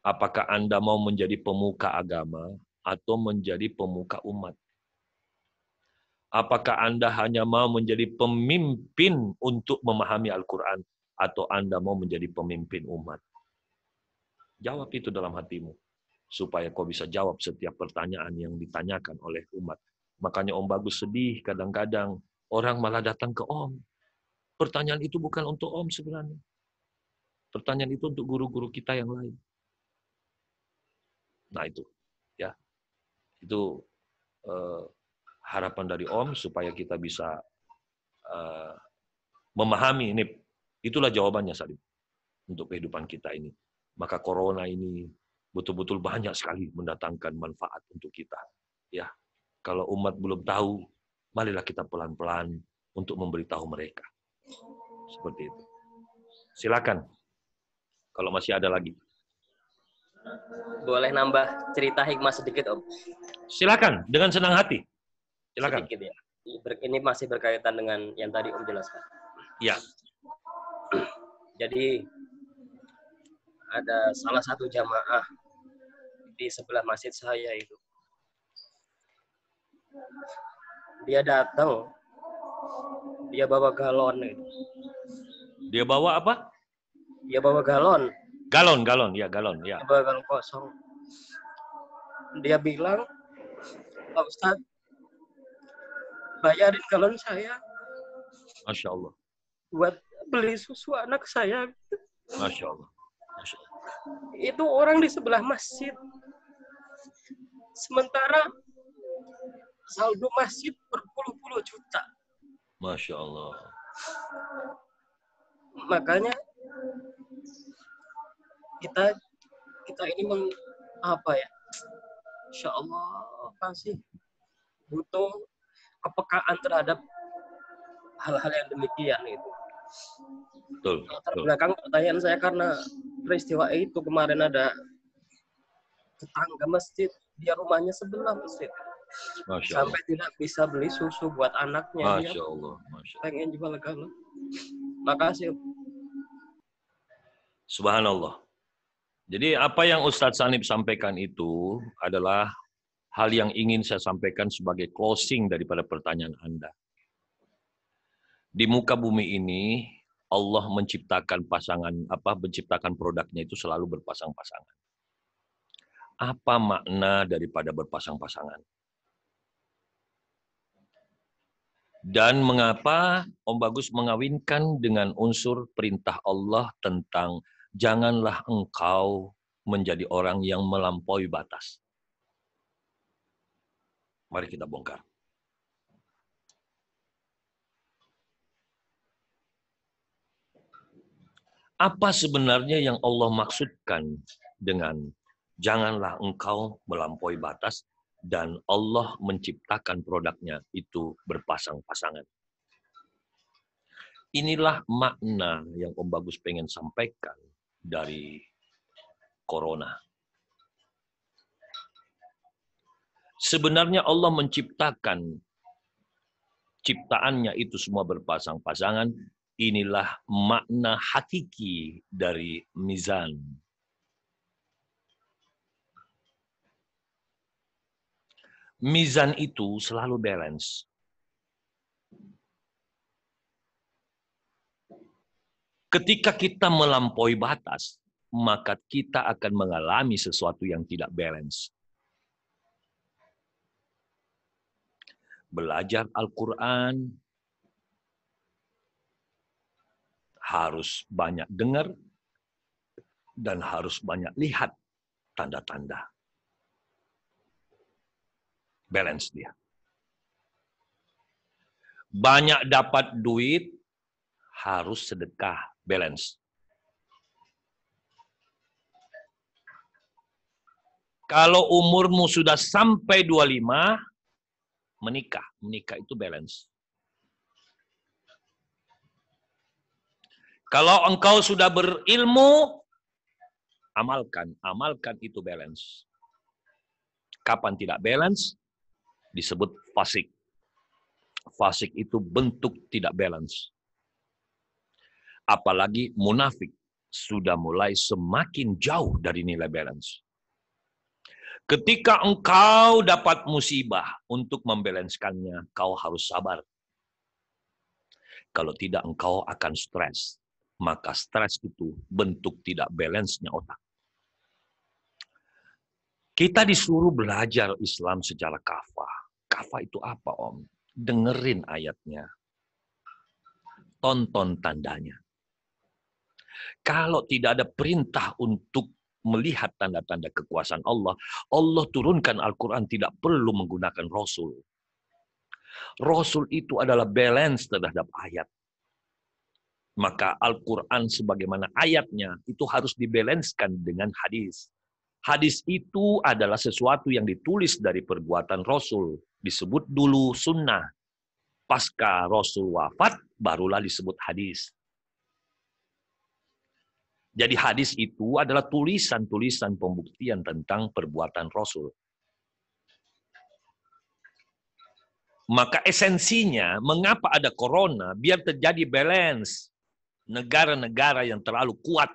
Speaker 1: Apakah Anda mau menjadi pemuka agama atau menjadi pemuka umat? Apakah Anda hanya mau menjadi pemimpin untuk memahami Al-Quran atau Anda mau menjadi pemimpin umat? Jawab itu dalam hatimu, supaya kau bisa jawab setiap pertanyaan yang ditanyakan oleh umat. Makanya Om Bagus sedih kadang-kadang orang malah datang ke Om. Pertanyaan itu bukan untuk Om sebenarnya. Pertanyaan itu untuk guru-guru kita yang lain. Nah itu, ya, itu harapan dari Om supaya kita bisa memahami ini. Itulah jawabannya Salim untuk kehidupan kita ini. Maka corona ini betul-betul banyak sekali mendatangkan manfaat untuk kita. Ya, kalau umat belum tahu, marilah kita pelan-pelan untuk memberitahu mereka. Seperti itu. Silakan. Kalau masih ada lagi.
Speaker 4: Boleh nambah cerita hikmah sedikit, Om?
Speaker 1: Silakan, dengan senang hati. Silakan.
Speaker 4: Sedikit ya. Ini masih berkaitan dengan yang tadi Om jelaskan.
Speaker 1: Ya.
Speaker 4: Jadi ada salah satu jamaah di sebelah masjid saya itu. Dia datang, dia bawa galon itu.
Speaker 1: Dia bawa apa?
Speaker 4: Dia bawa galon.
Speaker 1: Galon, ya.
Speaker 4: Dia bawa galon kosong. Dia bilang, Pak Ustadz, bayarin galon saya.
Speaker 1: Masya Allah.
Speaker 4: Buat beli susu anak saya.
Speaker 1: Masya Allah. Masya Allah.
Speaker 4: Itu orang di sebelah masjid. Sementara saldo masjid berpuluh-puluh juta.
Speaker 1: Masya Allah.
Speaker 4: Makanya kita ini apa ya? Insya Allah pasti butuh kepekaan terhadap hal-hal yang demikian itu.
Speaker 1: Betul.
Speaker 4: Terbelakang pertanyaan saya karena peristiwa itu kemarin ada tetangga masjid, dia rumahnya sebelah masjid.
Speaker 1: Masya Allah.
Speaker 4: Sampai tidak bisa beli susu buat anaknya.
Speaker 1: Masya Allah. Masya Allah.
Speaker 4: Pengen jual galon. Makasih.
Speaker 1: Subhanallah. Jadi apa yang Ustadz Sanib sampaikan itu adalah hal yang ingin saya sampaikan sebagai closing daripada pertanyaan Anda. Di muka bumi ini Allah menciptakan menciptakan produknya itu selalu berpasang-pasangan. Apa makna daripada berpasang-pasangan? Dan mengapa Om Bagus mengawinkan dengan unsur perintah Allah tentang janganlah engkau menjadi orang yang melampaui batas. Mari kita bongkar. Apa sebenarnya yang Allah maksudkan dengan janganlah engkau melampaui batas dan Allah menciptakan produknya itu berpasang-pasangan. Inilah makna yang Om Bagus pengen sampaikan dari corona. Sebenarnya Allah menciptakan ciptaannya itu semua berpasang-pasangan. Inilah makna hakiki dari mizan. Mizan itu selalu balance. Ketika kita melampaui batas, maka kita akan mengalami sesuatu yang tidak balance. Belajar Al-Quran, harus banyak dengar, dan harus banyak lihat tanda-tanda. Balance dia. Banyak dapat duit, harus sedekah. Balance. Kalau umurmu sudah sampai 25, menikah. Menikah itu balance. Kalau engkau sudah berilmu, amalkan. Amalkan itu balance. Kapan tidak balance? Disebut fasik. Fasik itu bentuk tidak balance. Apalagi munafik sudah mulai semakin jauh dari nilai balance. Ketika engkau dapat musibah, untuk membalanskannya, kau harus sabar. Kalau tidak, engkau akan stres. Maka stres itu bentuk tidak balance-nya otak. Kita disuruh belajar Islam secara kafah. Kafah itu apa, Om? Dengerin ayatnya. Tonton tandanya. Kalau tidak ada perintah untuk melihat tanda-tanda kekuasaan Allah, Allah turunkan Al-Quran tidak perlu menggunakan Rasul. Rasul itu adalah balance terhadap ayat. Maka Al-Quran sebagaimana ayatnya itu harus dibalanskan dengan hadis. Hadis itu adalah sesuatu yang ditulis dari perbuatan Rasul. Disebut dulu sunnah. Pasca Rasul wafat, barulah disebut hadis. Jadi hadis itu adalah tulisan-tulisan pembuktian tentang perbuatan Rasul. Maka esensinya, mengapa ada corona? Biar terjadi balance. Negara-negara yang terlalu kuat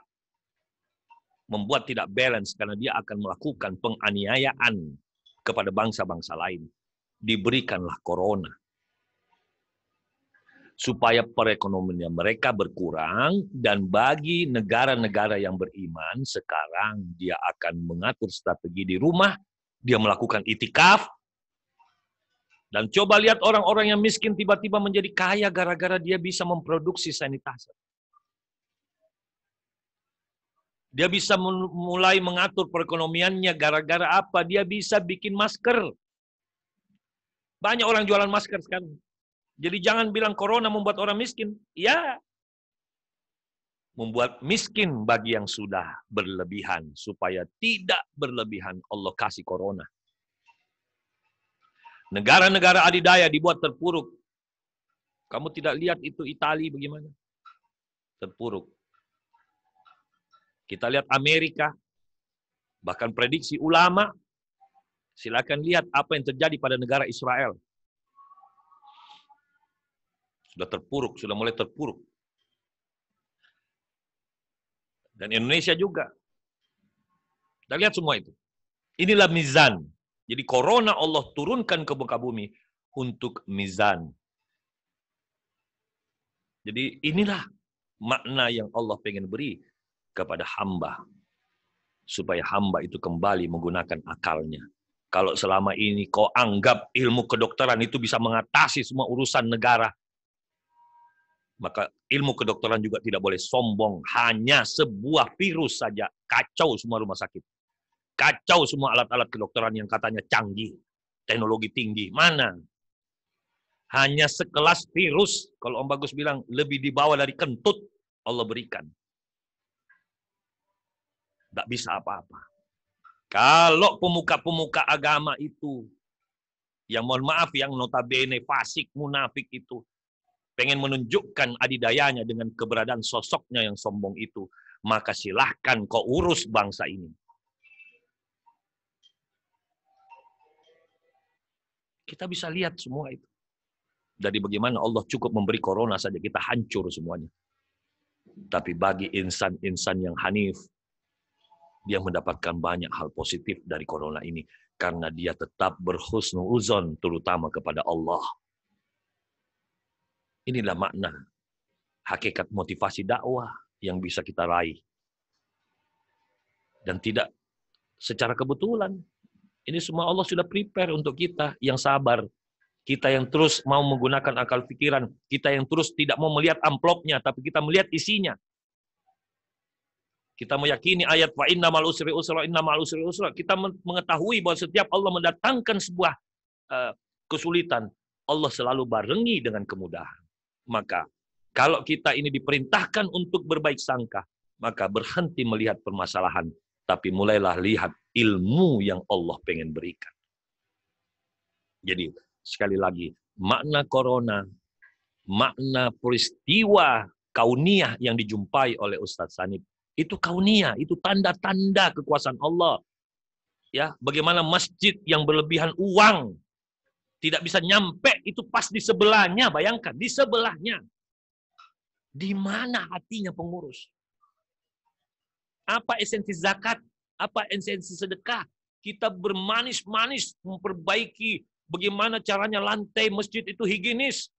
Speaker 1: membuat tidak balance karena dia akan melakukan penganiayaan kepada bangsa-bangsa lain. Diberikanlah corona. Supaya perekonomian mereka berkurang, dan bagi negara-negara yang beriman, sekarang dia akan mengatur strategi di rumah, dia melakukan itikaf, dan coba lihat orang-orang yang miskin tiba-tiba menjadi kaya gara-gara dia bisa memproduksi sanitizer. Dia bisa mulai mengatur perekonomiannya gara-gara apa? Dia bisa bikin masker. Banyak orang jualan masker sekarang. Jadi jangan bilang corona membuat orang miskin. Ya, membuat miskin bagi yang sudah berlebihan. Supaya tidak berlebihan, Allah kasih corona. Negara-negara adidaya dibuat terpuruk. Kamu tidak lihat itu Italia bagaimana? Terpuruk. Kita lihat Amerika. Bahkan prediksi ulama. Silakan lihat apa yang terjadi pada negara Israel. Sudah terpuruk, sudah mulai terpuruk. Dan Indonesia juga. Kita lihat semua itu. Inilah mizan. Jadi corona Allah turunkan ke muka bumi untuk mizan. Jadi inilah makna yang Allah pengen beri kepada hamba. Supaya hamba itu kembali menggunakan akalnya. Kalau selama ini kau anggap ilmu kedokteran itu bisa mengatasi semua urusan negara, maka ilmu kedokteran juga tidak boleh sombong. Hanya sebuah virus saja kacau semua rumah sakit. Kacau semua alat-alat kedokteran yang katanya canggih. Teknologi tinggi. Mana? Hanya sekelas virus. Kalau Om Bagus bilang lebih di bawah dari kentut Allah berikan. Tidak bisa apa-apa. Kalau pemuka-pemuka agama itu, yang mohon maaf, yang notabene fasik, munafik itu, pengen menunjukkan adidayanya dengan keberadaan sosoknya yang sombong itu, maka silahkan kau urus bangsa ini. Kita bisa lihat semua itu. Dari bagaimana Allah cukup memberi corona saja kita hancur semuanya. Tapi bagi insan-insan yang hanif, dia mendapatkan banyak hal positif dari corona ini. Karena dia tetap berhusnuzon terutama kepada Allah. Inilah makna hakikat motivasi dakwah yang bisa kita raih. Dan tidak secara kebetulan. Ini semua Allah sudah prepare untuk kita yang sabar. Kita yang terus mau menggunakan akal pikiran. Kita yang terus tidak mau melihat amplopnya, tapi kita melihat isinya. Kita meyakini ayat wa inna ma'al usri usra, inna ma'al usri usra. Kita mengetahui bahwa setiap Allah mendatangkan sebuah kesulitan, Allah selalu barengi dengan kemudahan. Maka kalau kita ini diperintahkan untuk berbaik sangka, maka berhenti melihat permasalahan, tapi mulailah lihat ilmu yang Allah pengen berikan. Jadi sekali lagi, makna corona, makna peristiwa kauniyah yang dijumpai oleh Ustadz Sanib, itu kauniyah, itu tanda-tanda kekuasaan Allah. Ya, bagaimana masjid yang berlebihan uang tidak bisa nyampe, itu pas di sebelahnya, bayangkan, di sebelahnya. Di mana hatinya pengurus? Apa esensi zakat? Apa esensi sedekah? Kita bermanis-manis memperbaiki bagaimana caranya lantai masjid itu higienis.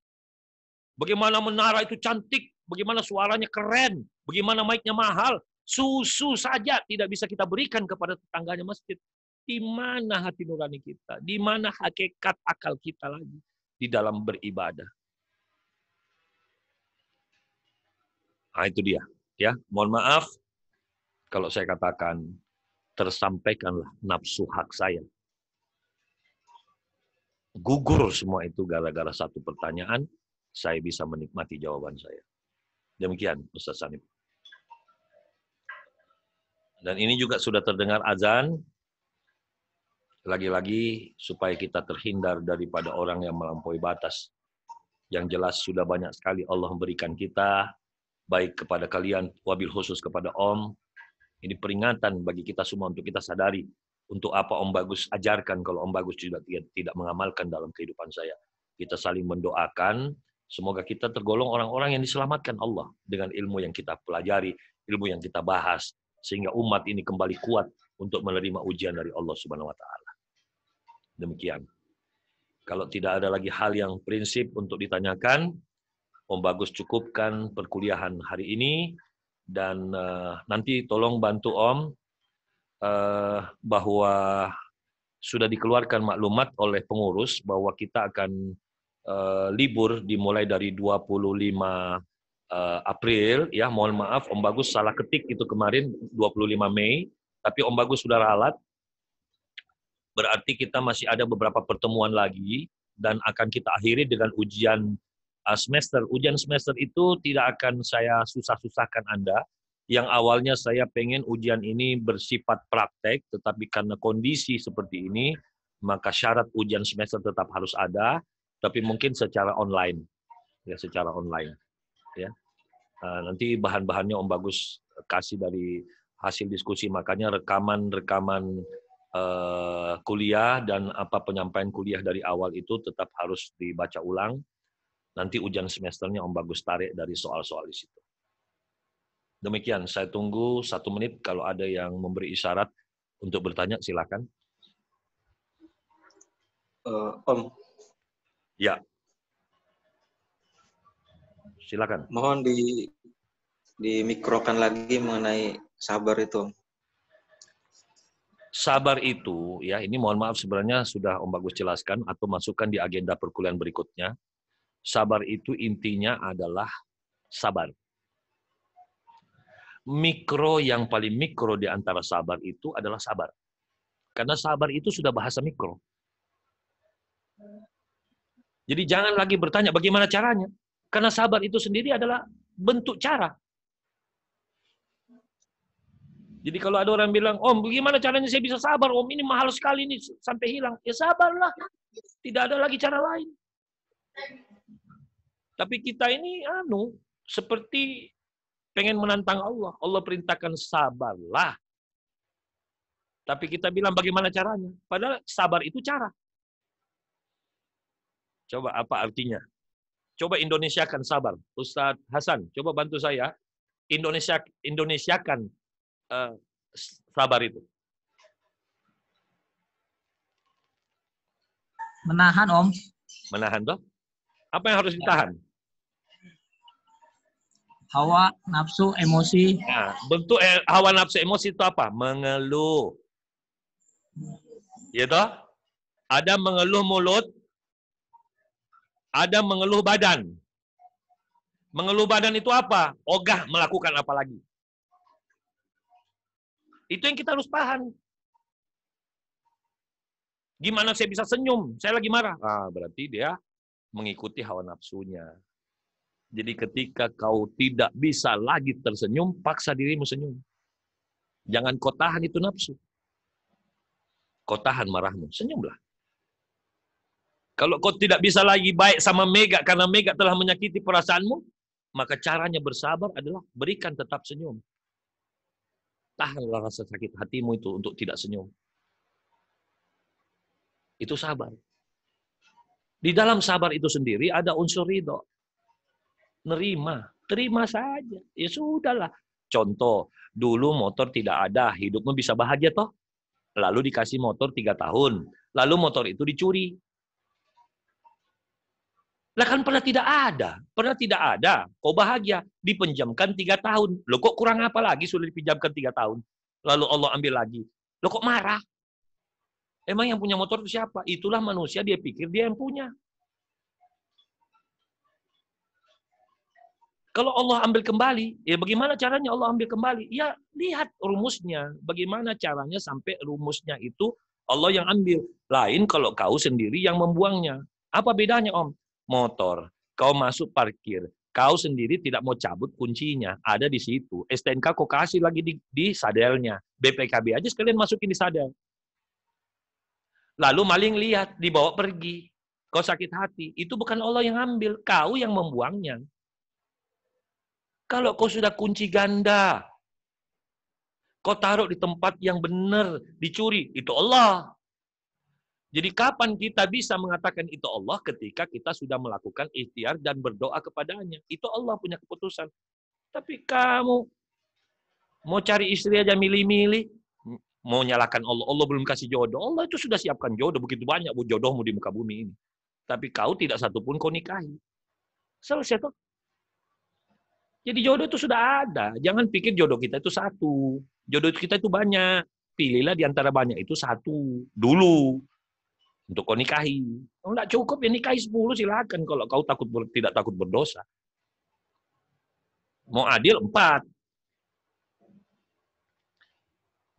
Speaker 1: Bagaimana menara itu cantik. Bagaimana suaranya keren. Bagaimana mic-nya mahal. Susu saja tidak bisa kita berikan kepada tetangganya masjid. Di mana hati nurani kita? Di mana hakikat akal kita lagi? Di dalam beribadah. Nah, itu dia. Ya, mohon maaf kalau saya katakan tersampaikanlah nafsu hak saya. Gugur semua itu gara-gara satu pertanyaan, saya bisa menikmati jawaban saya. Demikian, Ustaz Sanib. Dan ini juga sudah terdengar azan. Lagi-lagi supaya kita terhindar daripada orang yang melampaui batas. Yang jelas sudah banyak sekali Allah memberikan kita, baik kepada kalian, wabil khusus kepada Om. Ini peringatan bagi kita semua untuk kita sadari untuk apa Om Bagus ajarkan kalau Om Bagus juga tidak mengamalkan dalam kehidupan saya. Kita saling mendoakan, semoga kita tergolong orang-orang yang diselamatkan Allah dengan ilmu yang kita pelajari, ilmu yang kita bahas, sehingga umat ini kembali kuat untuk menerima ujian dari Allah Subhanahu wa taala. Demikian. Kalau tidak ada lagi hal yang prinsip untuk ditanyakan, Om Bagus cukupkan perkuliahan hari ini. Dan nanti tolong bantu Om bahwa sudah dikeluarkan maklumat oleh pengurus bahwa kita akan libur dimulai dari 25 April. Ya, mohon maaf Om Bagus salah ketik itu kemarin 25 Mei, tapi Om Bagus sudah ralat. Berarti kita masih ada beberapa pertemuan lagi dan akan kita akhiri dengan ujian semester. Ujian semester itu tidak akan saya susah-susahkan Anda. Yang awalnya saya pengen ujian ini bersifat praktek, tetapi karena kondisi seperti ini, maka syarat ujian semester tetap harus ada, tapi mungkin secara online. Ya, secara online. Ya. Nanti bahan-bahannya Om Bagus kasih dari hasil diskusi, makanya rekaman-rekaman kuliah dan apa penyampaian kuliah dari awal itu tetap harus dibaca ulang. Nanti ujian semesternya Om Bagus tarik dari soal-soal di situ. Demikian, saya tunggu 1 menit kalau ada yang memberi isyarat untuk bertanya, silakan.
Speaker 8: Om.
Speaker 1: Ya. Silakan.
Speaker 8: Mohon dimikrokan lagi mengenai sabar itu, Om.
Speaker 1: Sabar itu, ya ini mohon maaf sebenarnya sudah Om Bagus jelaskan atau masukkan di agenda perkuliahan berikutnya. Sabar itu intinya adalah sabar. Mikro yang paling mikro di antara sabar itu adalah sabar. Karena sabar itu sudah bahasa mikro. Jadi jangan lagi bertanya bagaimana caranya. Karena sabar itu sendiri adalah bentuk cara. Jadi kalau ada orang bilang, Om, bagaimana caranya saya bisa sabar? Om, ini mahal sekali ini sampai hilang. Ya sabarlah. Tidak ada lagi cara lain. Tapi kita ini seperti pengen menantang Allah. Allah perintahkan sabarlah. Tapi kita bilang bagaimana caranya? Padahal sabar itu cara. Coba apa artinya? Coba Indonesiakan sabar. Ustadz Hasan, coba bantu saya. Indonesiakan sabar itu.
Speaker 9: Menahan, Om.
Speaker 1: Menahan toh? Apa yang harus ditahan?
Speaker 9: Hawa, nafsu, emosi.
Speaker 1: Nah, bentuk hawa nafsu emosi itu apa? Mengeluh. Ya toh? Ada mengeluh mulut, ada mengeluh badan. Mengeluh badan itu apa? Ogah melakukan apa lagi. Itu yang kita harus paham. Gimana saya bisa senyum? Saya lagi marah. Berarti dia mengikuti hawa nafsunya. Jadi ketika kau tidak bisa lagi tersenyum, paksa dirimu senyum. Jangan kau tahan itu nafsu. Kau tahan marahmu, senyumlah. Kalau kau tidak bisa lagi baik sama Mega karena Mega telah menyakiti perasaanmu, maka caranya bersabar adalah berikan tetap senyum. Tahanlah rasa sakit hatimu itu untuk tidak senyum. Itu sabar. Di dalam sabar itu sendiri ada unsur ridho. Nerima, terima saja. Ya sudahlah. Contoh, dulu motor tidak ada, hidupmu bisa bahagia toh. Lalu dikasih motor 3 tahun. Lalu motor itu dicuri. Lah kan pernah tidak ada. Kau bahagia, dipinjamkan 3 tahun. Loh kok kurang apa lagi sudah dipinjamkan 3 tahun? Lalu Allah ambil lagi. Loh kok marah? Emang yang punya motor itu siapa? Itulah manusia, dia pikir dia yang punya. Kalau Allah ambil kembali, ya bagaimana caranya Allah ambil kembali? Ya lihat rumusnya. Bagaimana caranya sampai rumusnya itu Allah yang ambil. Lain kalau kau sendiri yang membuangnya. Apa bedanya Om? Motor, kau masuk parkir. Kau sendiri tidak mau cabut kuncinya. Ada di situ. STNK kau kasih lagi di sadelnya. BPKB aja sekalian masukin di sadel. Lalu maling lihat, dibawa pergi. Kau sakit hati. Itu bukan Allah yang ambil. Kau yang membuangnya. Kalau kau sudah kunci ganda, kau taruh di tempat yang benar, dicuri, itu Allah. Jadi kapan kita bisa mengatakan itu Allah? Ketika kita sudah melakukan ikhtiar dan berdoa kepadanya. Itu Allah punya keputusan. Tapi kamu mau cari istri aja milih-milih, mau nyalakan Allah. Allah belum kasih jodoh. Allah itu sudah siapkan jodoh. Begitu banyak jodohmu di muka bumi ini. Tapi kau tidak satupun kau nikahi. Selesai tuh. Jadi jodoh itu sudah ada. Jangan pikir jodoh kita itu satu. Jodoh kita itu banyak. Pilihlah di antara banyak itu satu. Dulu. Untuk kau nikahi. Kalau tidak cukup ya nikahi 10 silakan. Kalau kau tidak takut berdosa. Mau adil 4.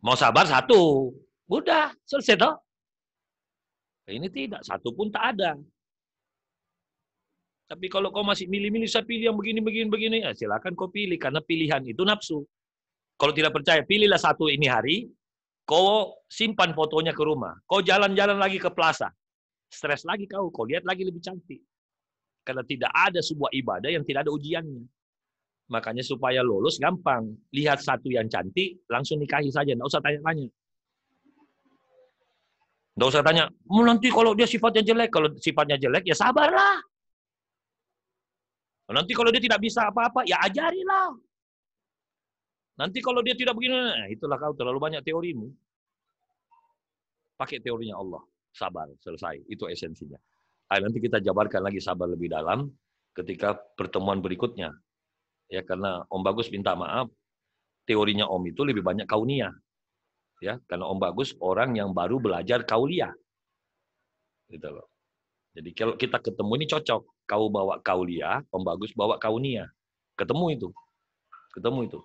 Speaker 1: Mau sabar 1. Udah, selesai toh. Ini tidak, 1 pun tak ada. Tapi kalau kau masih milih-milih, saya pilih yang begini, ya silakan kau pilih. Karena pilihan itu nafsu. Kalau tidak percaya, pilihlah 1 ini hari, kau simpan fotonya ke rumah. Kau jalan-jalan lagi ke plaza. Stres lagi kau lihat lagi lebih cantik. Karena tidak ada sebuah ibadah yang tidak ada ujiannya. Makanya supaya lolos gampang. Lihat 1 yang cantik, langsung nikahi saja. Nggak usah tanya-tanya. Nggak usah tanya, nanti kalau dia sifatnya jelek. Kalau sifatnya jelek, ya sabarlah. Nanti kalau dia tidak bisa apa-apa, ya ajarilah. Nanti kalau dia tidak begini, itulah kau terlalu banyak teorimu. Pakai teorinya Allah. Sabar, selesai. Itu esensinya. Nanti kita jabarkan lagi sabar lebih dalam ketika pertemuan berikutnya. Ya, karena Om Bagus minta maaf, teorinya Om itu lebih banyak kauniyah. Ya, karena Om Bagus orang yang baru belajar kauliyah. Gitu loh. Jadi kalau kita ketemu ini cocok. Kau bawa kauliyah, Om Bagus bawa kauniyah. Ketemu itu.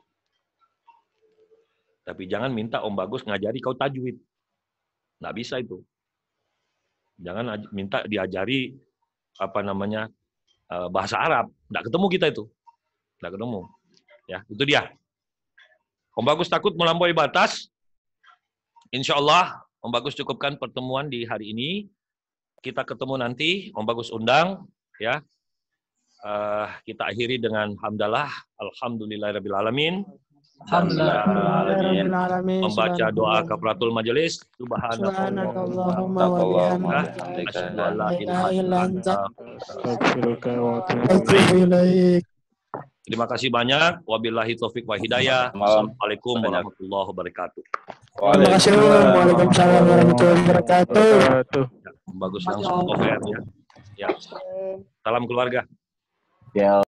Speaker 1: Tapi jangan minta Om Bagus ngajari kau tajwid. Nggak bisa itu. Jangan minta diajari bahasa Arab. Nggak ketemu kita itu. Nggak ketemu. Ya, itu dia. Om Bagus takut melampaui batas. Insya Allah, Om Bagus cukupkan pertemuan di hari ini. Kita ketemu nanti, Om Bagus undang, ya. Kita akhiri dengan hamdalah, alhamdulillahirabbil alamin. Membaca doa kafaratul majelis.
Speaker 5: Subhanakallahumma wa bihamdika.
Speaker 1: Terima kasih banyak. Wabillahi taufik wa hidayah. Assalamualaikum warahmatullahi wabarakatuh.
Speaker 5: Terima kasih. Waalaikumsalam warahmatullahi wabarakatuh.
Speaker 1: Bagus langsung over ya. Ya. Salam keluarga.
Speaker 3: Ya.